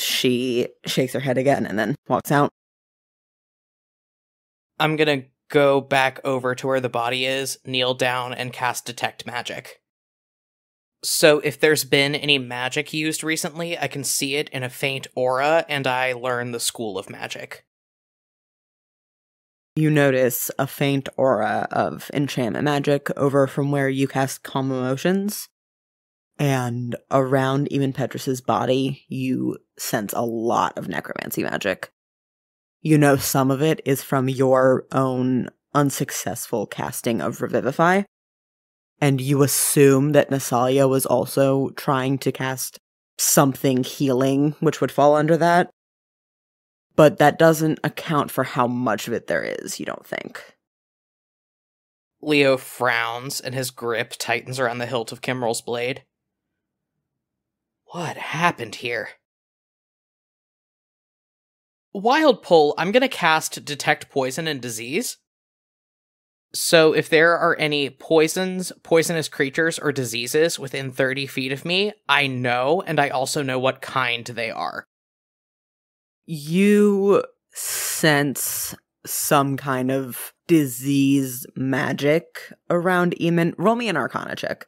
She shakes her head again and then walks out. I'm gonna go back over to where the body is, kneel down, and cast Detect Magic. So if there's been any magic used recently, I can see it in a faint aura, and I learn the School of Magic. You notice a faint aura of enchantment magic over from where you cast Calm Emotions, and around even Petrus's body, you sense a lot of necromancy magic. You know some of it is from your own unsuccessful casting of Revivify, and you assume that Nasalia was also trying to cast something healing, which would fall under that. But that doesn't account for how much of it there is, you don't think. Leo frowns, and his grip tightens around the hilt of Kimrel's blade. What happened here? Wild Pull, I'm gonna cast Detect Poison and Disease. So if there are any poisons, poisonous creatures, or diseases within 30 feet of me, I know, and I also know what kind they are. You sense some kind of disease magic around Eamon. Roll me an Arcana check.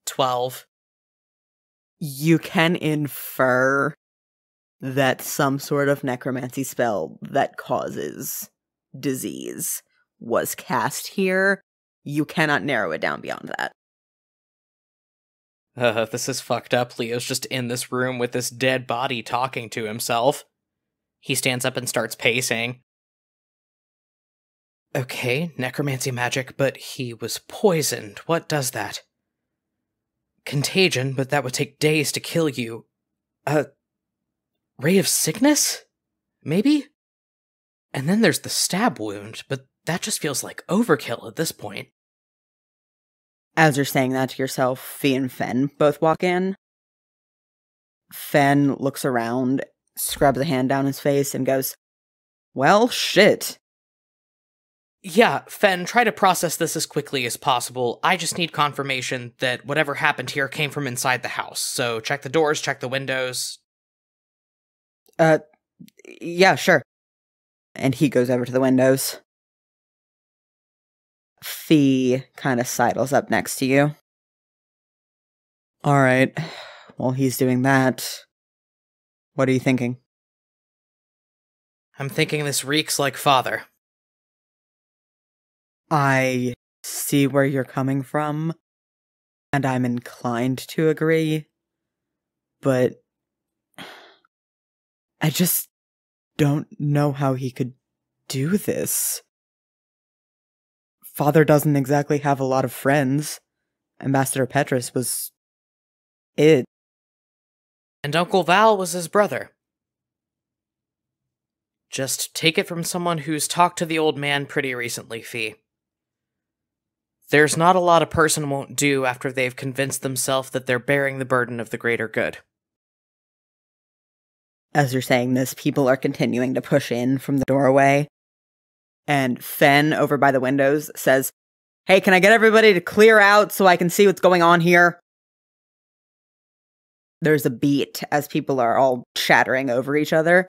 12. You can infer that some sort of necromancy spell that causes disease was cast here. You cannot narrow it down beyond that. This is fucked up. Leo's just in this room with this dead body talking to himself. He stands up and starts pacing. Okay, necromancy magic, but he was poisoned. What does that? Contagion, but that would take days to kill you. Ray of sickness? Maybe? And then there's the stab wound, but that just feels like overkill at this point. As you're saying that to yourself, Fee and Fen both walk in. Fen looks around, scrubs a hand down his face, and goes, Well, shit. Yeah, Fen, try to process this as quickly as possible. I just need confirmation that whatever happened here came from inside the house. So check the doors, check the windows. Yeah, sure. And he goes over to the windows. Fee kind of sidles up next to you. All right. While he's doing that, what are you thinking? I'm thinking this reeks like father. I see where you're coming from, and I'm inclined to agree, but I just don't know how he could do this. Father doesn't exactly have a lot of friends. Ambassador Petrus was it. And Uncle Val was his brother. Just take it from someone who's talked to the old man pretty recently, Fee. There's not a lot a person won't do after they've convinced themselves that they're bearing the burden of the greater good. As you're saying this, people are continuing to push in from the doorway. And Fen, over by the windows, says, Hey, can I get everybody to clear out so I can see what's going on here? There's a beat as people are all chattering over each other.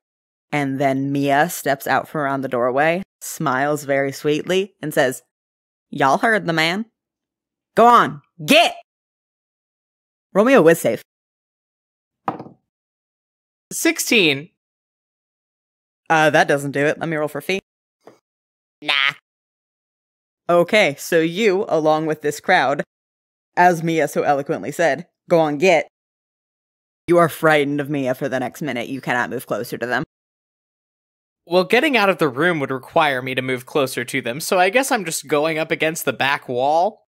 And then Mia steps out from around the doorway, smiles very sweetly, and says, "Y'all heard the man. Go on, get!" Roll me a whiz save. 16. That doesn't do it. Let me roll for Fee. Nah. Okay, so you, along with this crowd, as Mia so eloquently said, go on, get. You are frightened of Mia for the next minute. You cannot move closer to them. Well, getting out of the room would require me to move closer to them, so I guess I'm just going up against the back wall.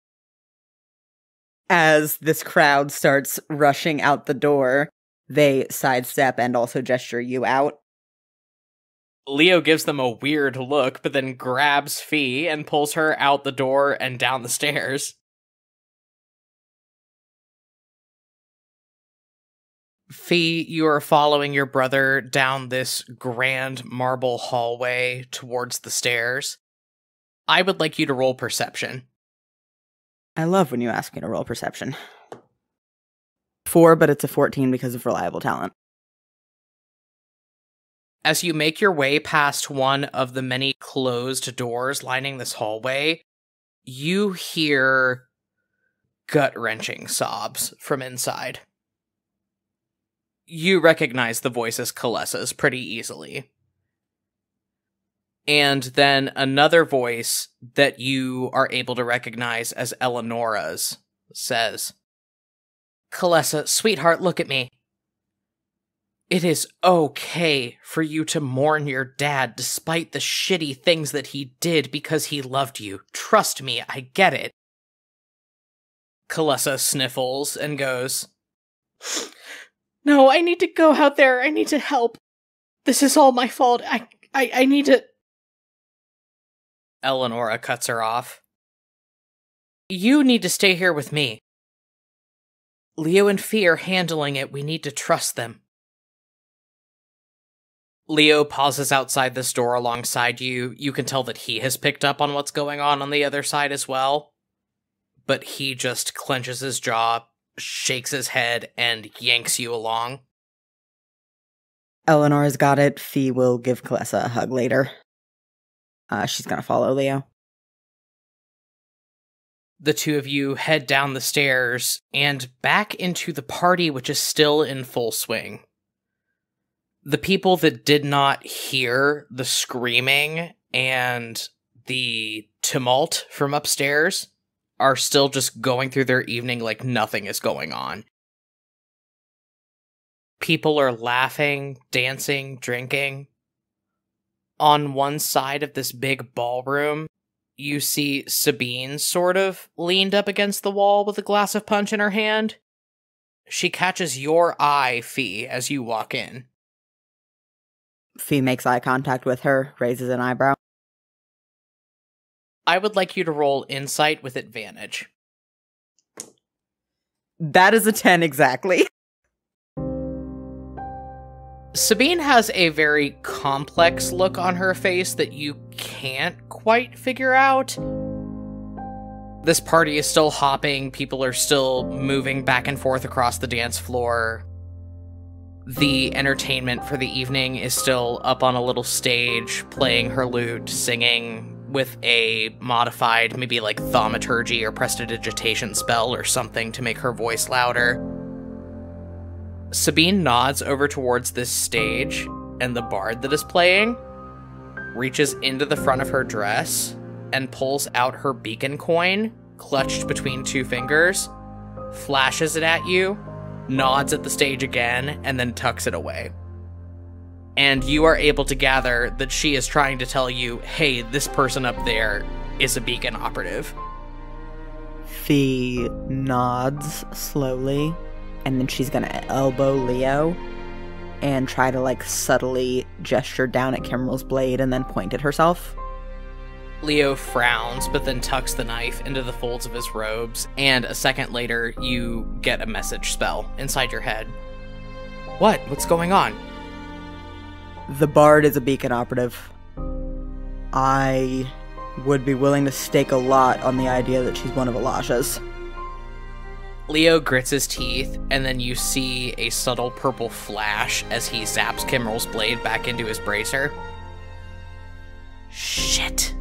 As this crowd starts rushing out the door, they sidestep and also gesture you out. Leo gives them a weird look, but then grabs Fee and pulls her out the door and down the stairs. Fee, you are following your brother down this grand marble hallway towards the stairs. I would like you to roll perception. I love when you ask me to roll perception. 4, but it's a 14 because of reliable talent. As you make your way past one of the many closed doors lining this hallway, you hear gut-wrenching sobs from inside. You recognize the voice as Kalessa's pretty easily. And then another voice that you are able to recognize as Eleonora's says, "Kalessa, sweetheart, look at me. It is okay for you to mourn your dad despite the shitty things that he did because he loved you. Trust me, I get it." Kalessa sniffles and goes, "No, I need to go out there. I need to help. This is all my fault. I need to..." Eleonora cuts her off. "You need to stay here with me. Leo and Fee are handling it. We need to trust them." Leo pauses outside this door alongside you. You can tell that he has picked up on what's going on the other side as well. But he just clenches his jaw, shakes his head, and yanks you along. Eleanor's got it. Fee will give Kalessa a hug later. She's gonna follow Leo. The two of you head down the stairs and back into the party, which is still in full swing. The people that did not hear the screaming and the tumult from upstairs are still just going through their evening like nothing is going on. People are laughing, dancing, drinking. On one side of this big ballroom, you see Sabine sort of leaned up against the wall with a glass of punch in her hand. She catches your eye, Fee, as you walk in. Fee makes eye contact with her, raises an eyebrow. I would like you to roll insight with advantage. That is a 10 exactly. Sabine has a very complex look on her face that you can't quite figure out. This party is still hopping, people are still moving back and forth across the dance floor. The entertainment for the evening is still up on a little stage, playing her lute, singing with a modified, maybe like thaumaturgy or prestidigitation spell or something to make her voice louder. Sabine nods over towards this stage, and the bard that is playing reaches into the front of her dress and pulls out her beacon coin, clutched between two fingers, flashes it at you, nods at the stage again, and then tucks it away. And you are able to gather that she is trying to tell you, hey, this person up there is a beacon operative. Fee nods slowly, and then she's gonna elbow Leo and try to, like, subtly gesture down at Kimrel's blade and then point at herself. Leo frowns, but then tucks the knife into the folds of his robes, and a second later, you get a message spell inside your head. What? What's going on? The bard is a beacon operative. I would be willing to stake a lot on the idea that she's one of Elisha's. Leo grits his teeth, and then you see a subtle purple flash as he zaps Kimmerl's blade back into his bracer. Shit.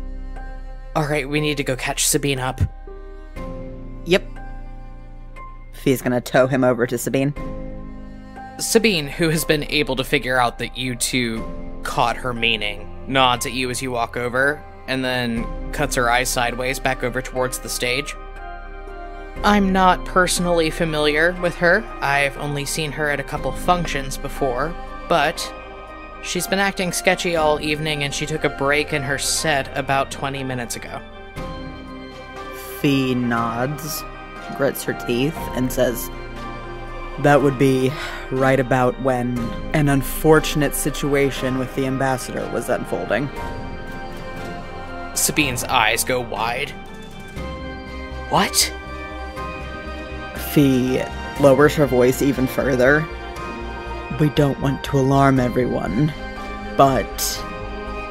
Alright, we need to go catch Sabine up. Yep. Fee's gonna tow him over to Sabine. Sabine, who has been able to figure out that you two caught her meaning, nods at you as you walk over, and then cuts her eyes sideways back over towards the stage. I'm not personally familiar with her. I've only seen her at a couple functions before, but she's been acting sketchy all evening and she took a break in her set about 20 minutes ago. Fee nods, grits her teeth, and says, "That would be right about when an unfortunate situation with the ambassador was unfolding." Sabine's eyes go wide. What? Fee lowers her voice even further. "We don't want to alarm everyone, but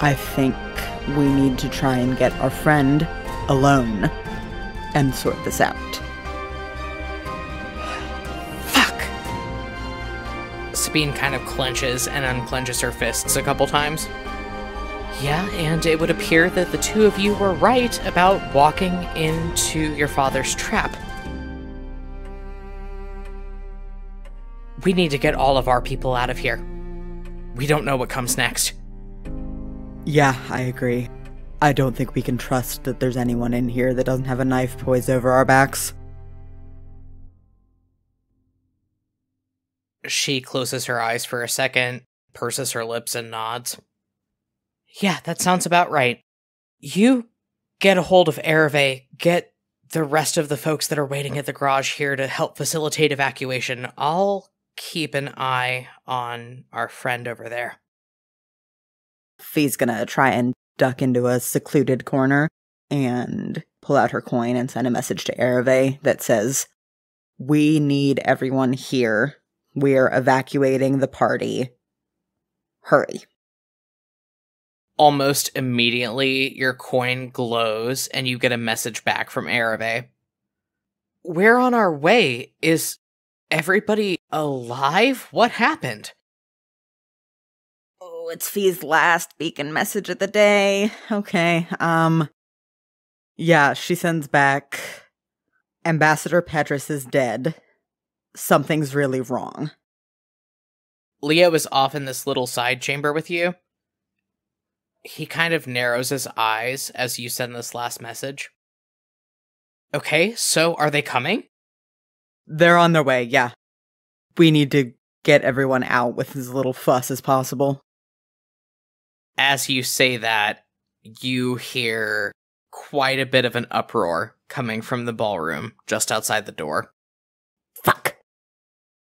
I think we need to try and get our friend alone and sort this out." Fuck! Sabine kind of clenches and unclenches her fists a couple times. Yeah, and it would appear that the two of you were right about walking into your father's trap. We need to get all of our people out of here. We don't know what comes next. Yeah, I agree. I don't think we can trust that there's anyone in here that doesn't have a knife poised over our backs. She closes her eyes for a second, purses her lips, and nods. Yeah, that sounds about right. You get a hold of Erve, get the rest of the folks that are waiting at the garage here to help facilitate evacuation. I'll keep an eye on our friend over there. Fee's gonna try and duck into a secluded corner and pull out her coin and send a message to Erve that says, "We need everyone here. We're evacuating the party. Hurry." Almost immediately, your coin glows and you get a message back from Erve. We're on our way. Is everybody alive? What happened? Oh, it's Fee's last beacon message of the day. Okay, yeah, she sends back, "Ambassador Petrus is dead. Something's really wrong." Leo is off in this little side chamber with you. He kind of narrows his eyes as you send this last message. Okay, so are they coming? They're on their way, yeah. We need to get everyone out with as little fuss as possible. As you say that, you hear quite a bit of an uproar coming from the ballroom just outside the door. Fuck.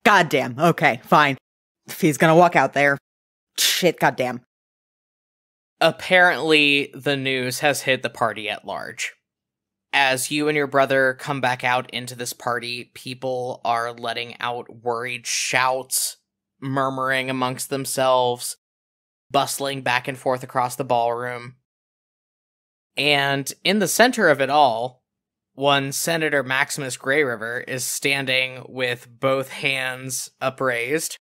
Goddamn. Okay, fine. Fee's gonna walk out there. Shit, goddamn. Apparently, the news has hit the party at large. As you and your brother come back out into this party, people are letting out worried shouts, murmuring amongst themselves, bustling back and forth across the ballroom. And in the center of it all, one Senator Maximus Greyriver is standing with both hands upraised.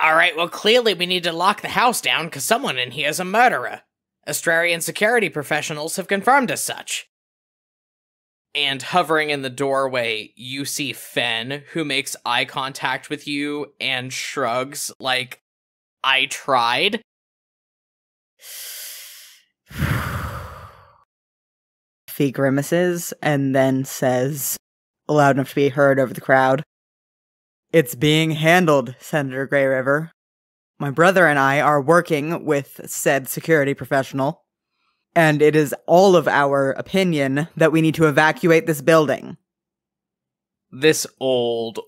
Alright, well clearly we need to lock the house down because someone in here is a murderer. Australian security professionals have confirmed as such. And hovering in the doorway, you see Fen, who makes eye contact with you and shrugs like, I tried. Fee grimaces and then says, loud enough to be heard over the crowd, "It's being handled, Senator Greyriver. My brother and I are working with said security professional, and it is all of our opinion that we need to evacuate this building." This old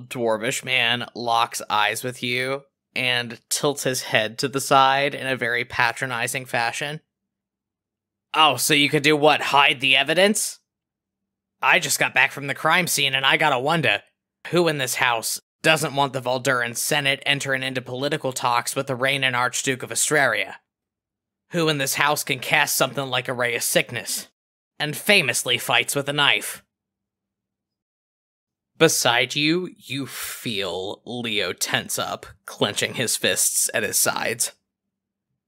dwarvish man locks eyes with you and tilts his head to the side in a very patronizing fashion. Oh, so you could do what, hide the evidence? I just got back from the crime scene and I gotta wonder, who in this house doesn't want the Valduran Senate entering into political talks with the reigning Archduke of Astraria? Who in this house can cast something like a ray of sickness, and famously fights with a knife? Beside you, you feel Leo tense up, clenching his fists at his sides.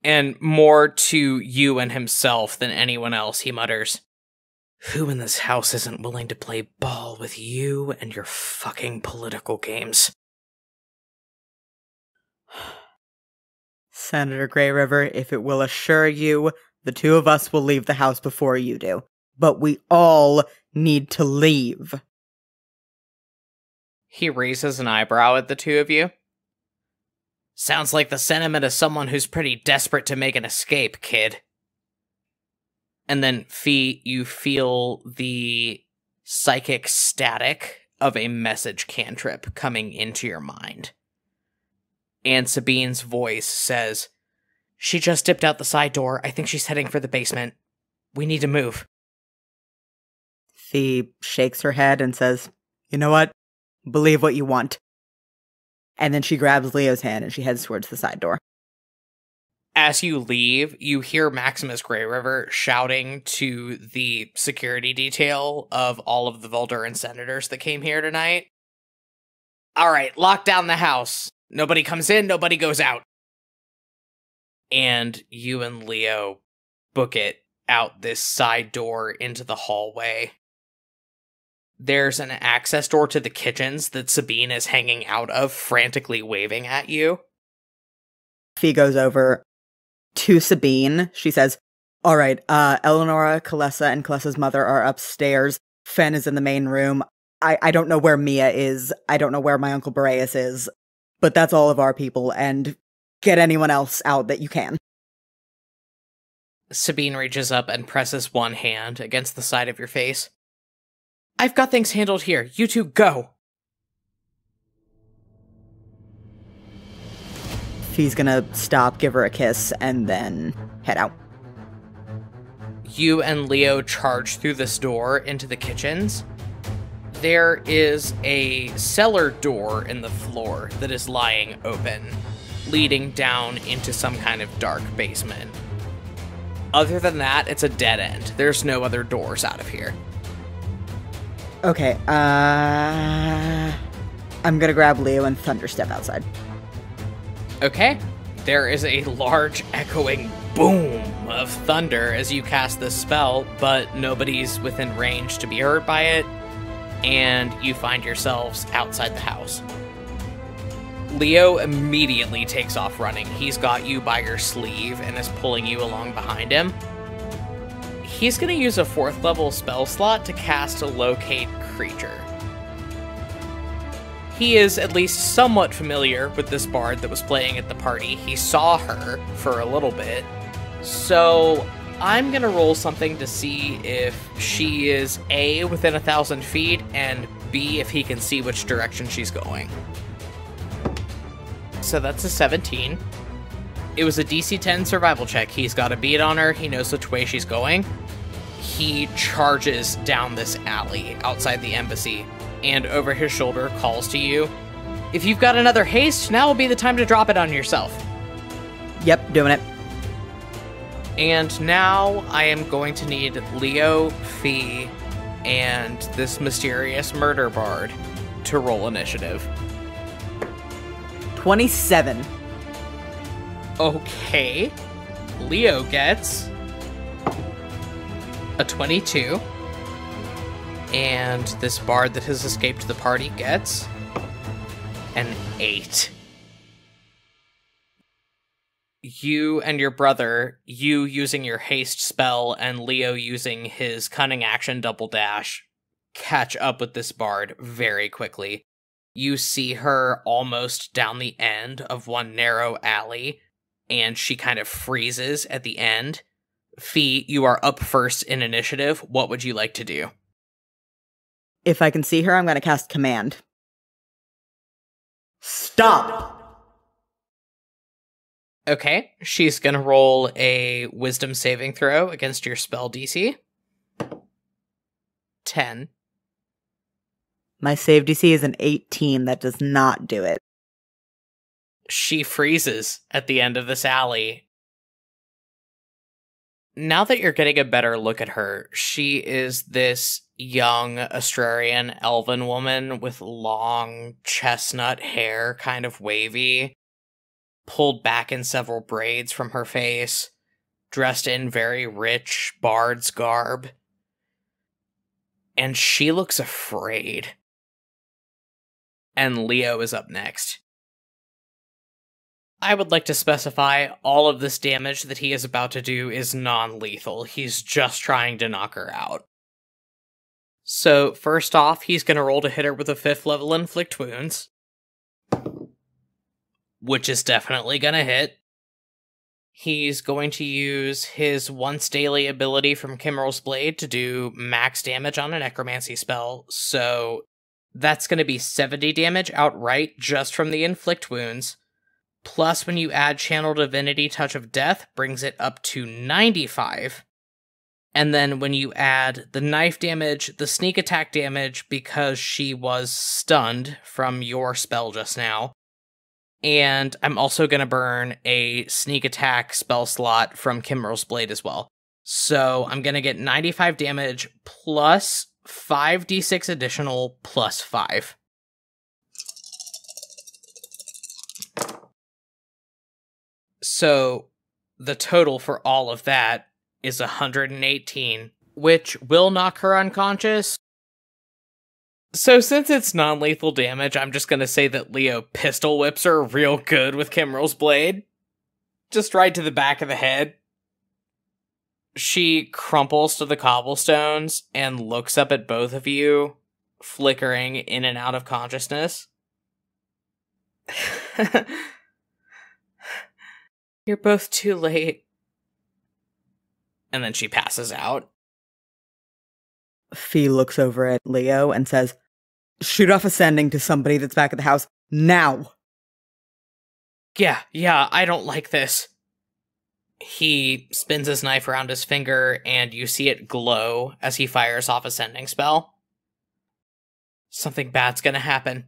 And more to you and himself than anyone else, he mutters, "Who in this house isn't willing to play ball with you and your fucking political games?" Senator Grey River, if it will assure you, the two of us will leave the house before you do. But we all need to leave. He raises an eyebrow at the two of you. "Sounds like the sentiment of someone who's pretty desperate to make an escape, kid." And then, Fee, you feel the psychic static of a message cantrip coming into your mind. And Sabine's voice says, "She just dipped out the side door. I think she's heading for the basement. We need to move." Fee shakes her head and says, "You know what? Believe what you want." And then she grabs Leo's hand and she heads towards the side door. As you leave, you hear Maximus Grey River shouting to the security detail of all of the Volduran senators that came here tonight. "All right, lock down the house. Nobody comes in, nobody goes out." And you and Leo book it out this side door into the hallway. There's an access door to the kitchens that Sabine is hanging out of, frantically waving at you. Fee goes over to Sabine. She says, "All right, Eleonora, Kalessa, and Kalessa's mother are upstairs. Fen is in the main room. I don't know where Mia is. I don't know where my Uncle Boreas is. But that's all of our people, and get anyone else out that you can." Sabine reaches up and presses one hand against the side of your face. "I've got things handled here. You two go." Fee's gonna stop, give her a kiss, and then head out. You and Leo charge through this door into the kitchens. There is a cellar door in the floor that is lying open, leading down into some kind of dark basement. Other than that, it's a dead end. There's no other doors out of here. Okay, I'm gonna grab Leo and thunderstep outside. Okay. There is a large echoing boom of thunder as you cast this spell, but nobody's within range to be hurt by it, and you find yourselves outside the house. Leo immediately takes off running. He's got you by your sleeve and is pulling you along behind him. He's going to use a 4th level spell slot to cast a Locate Creature. He is at least somewhat familiar with this bard that was playing at the party. He saw her for a little bit. So I'm going to roll something to see if she is A, within 1,000 feet, and B, if he can see which direction she's going. So that's a 17. It was a DC 10 survival check. He's got a beat on her. He knows which way she's going. He charges down this alley outside the embassy and over his shoulder calls to you, "If you've got another haste, now will be the time to drop it on yourself." Yep, doing it. And now I am going to need Leo, Fee, and this mysterious murder bard to roll initiative. 27. Okay. Leo gets a 22. And this bard that has escaped the party gets an 8. You and your brother, you using your haste spell and Leo using his cunning action double dash, catch up with this bard very quickly. You see her almost down the end of one narrow alley, and she kind of freezes at the end. Fee, you are up first in initiative. What would you like to do? If I can see her, I'm going to cast Command. Stop! Okay, she's going to roll a Wisdom saving throw against your spell DC. 10. My save DC is an 18. That does not do it. She freezes at the end of this alley. Now that you're getting a better look at her, she is this young Australian elven woman with long chestnut hair, kind of wavy, pulled back in several braids from her face, dressed in very rich bard's garb. And she looks afraid. And Leo is up next. I would like to specify all of this damage that he is about to do is non-lethal. He's just trying to knock her out. So, first off, he's going to roll to hit her with a 5th level inflict wounds. Which is definitely going to hit. He's going to use his once daily ability from Kimmerl's Blade to do max damage on a necromancy spell. So, that's going to be 70 damage outright just from the inflict wounds. Plus, when you add Channel Divinity Touch of Death, brings it up to 95. And then when you add the knife damage, the sneak attack damage, because she was stunned from your spell just now. And I'm also going to burn a sneak attack spell slot from Kimmerl's Blade as well. So I'm going to get 95 damage plus 5d6 additional plus 5. So the total for all of that is 118, which will knock her unconscious. So since it's non-lethal damage, I'm just going to say that Leo pistol whips her real good with Kimmerl's Blade. Just right to the back of the head. She crumples to the cobblestones and looks up at both of you, flickering in and out of consciousness. You're both too late. And then she passes out. Fee looks over at Leo and says, "Shoot off ascending to somebody that's back at the house, now!" Yeah, I don't like this. He spins his knife around his finger, and you see it glow as he fires off a sending spell. Something bad's gonna happen.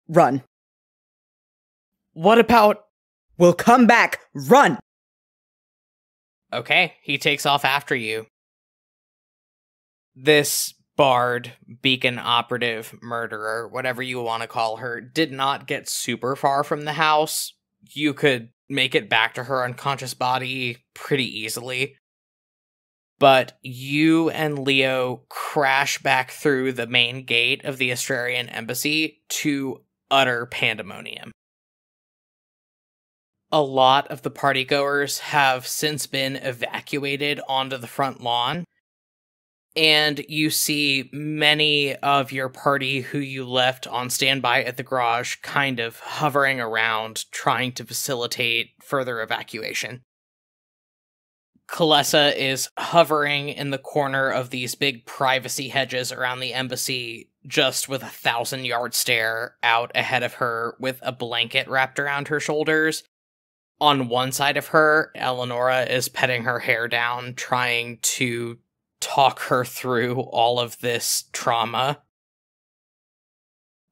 Run. What about... We'll come back! Run! Okay, he takes off after you. This bard, beacon operative, murderer, whatever you want to call her, did not get super far from the house. You could make it back to her unconscious body pretty easily. But you and Leo crash back through the main gate of the Australian embassy to utter pandemonium. A lot of the partygoers have since been evacuated onto the front lawn, and you see many of your party who you left on standby at the garage kind of hovering around, trying to facilitate further evacuation. Kalessa is hovering in the corner of these big privacy hedges around the embassy, just with a 1,000-yard stare out ahead of her with a blanket wrapped around her shoulders. On one side of her, Eleonora is petting her hair down, trying to talk her through all of this trauma.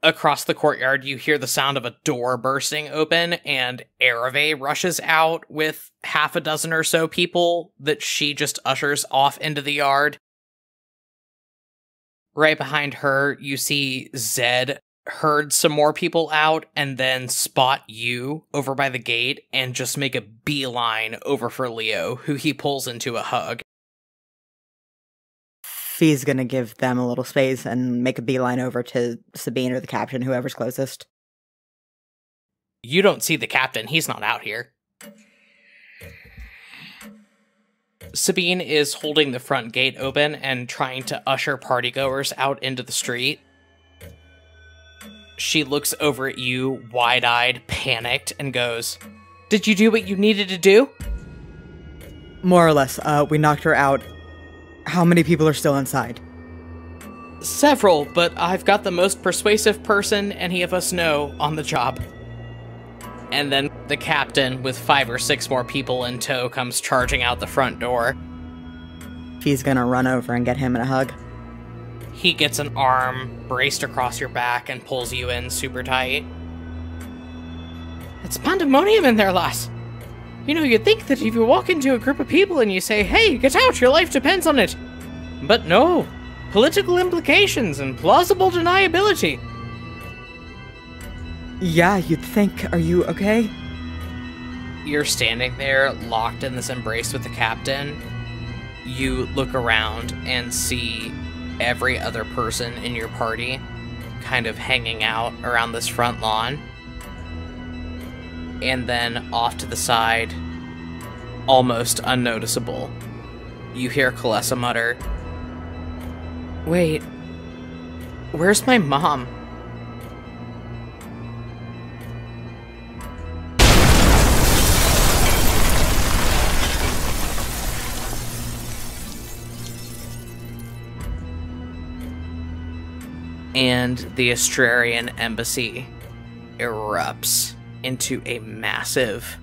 Across the courtyard, you hear the sound of a door bursting open, and Ereve rushes out with half a dozen or so people that she just ushers off into the yard. Right behind her, you see Zed herd some more people out and then spot you over by the gate and just make a beeline over for Leo, who he pulls into a hug. Fee's gonna give them a little space and make a beeline over to Sabine or the captain, whoever's closest. You don't see the captain, he's not out here. Sabine is holding the front gate open and trying to usher partygoers out into the street. She looks over at you, wide-eyed, panicked, and goes, "Did you do what you needed to do?" More or less. We knocked her out. How many people are still inside? Several, but I've got the most persuasive person any of us know on the job. And then the captain, with 5 or 6 more people in tow, comes charging out the front door. Fee's gonna run over and get him in a hug. He gets an arm braced across your back and pulls you in super tight. It's pandemonium in there, lass. You know, you'd think that if you walk into a group of people and you say, hey, get out, your life depends on it. But no. Political implications and plausible deniability. Yeah, you'd think. Are you okay? You're standing there, locked in this embrace with the captain. You look around and see every other person in your party kind of hanging out around this front lawn. And then off to the side, almost unnoticeable, you hear Kalessa mutter, wait, where's my mom? And the Astrarian embassy erupts into a massive,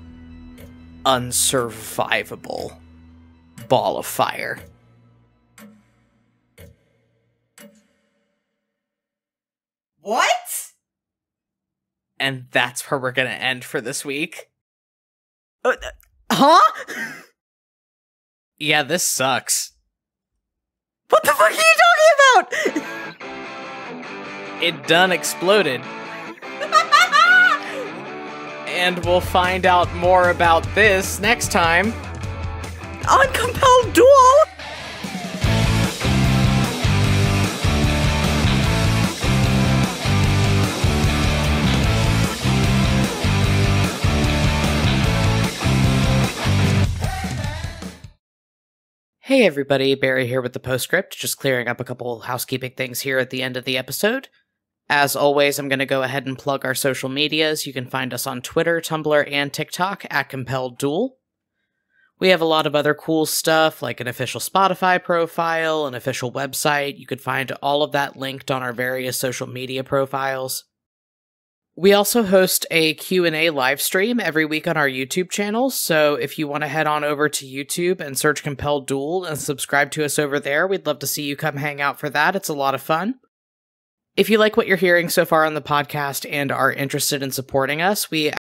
unsurvivable ball of fire. What? And that's where we're gonna end for this week. Huh? Yeah, this sucks. What the fuck are you talking about? It done exploded. And we'll find out more about this next time On Compelled Duel? Hey everybody, Barry here with the postscript, just clearing up a couple housekeeping things here at the end of the episode. As always, I'm going to go ahead and plug our social medias. You can find us on Twitter, Tumblr, and TikTok at Compelled Duel. We have a lot of other cool stuff, like an official Spotify profile, an official website. You could find all of that linked on our various social media profiles. We also host a Q&A live stream every week on our YouTube channel, so if you want to head on over to YouTube and search Compelled Duel and subscribe to us over there, we'd love to see you come hang out for that. It's a lot of fun. If you like what you're hearing so far on the podcast and are interested in supporting us, we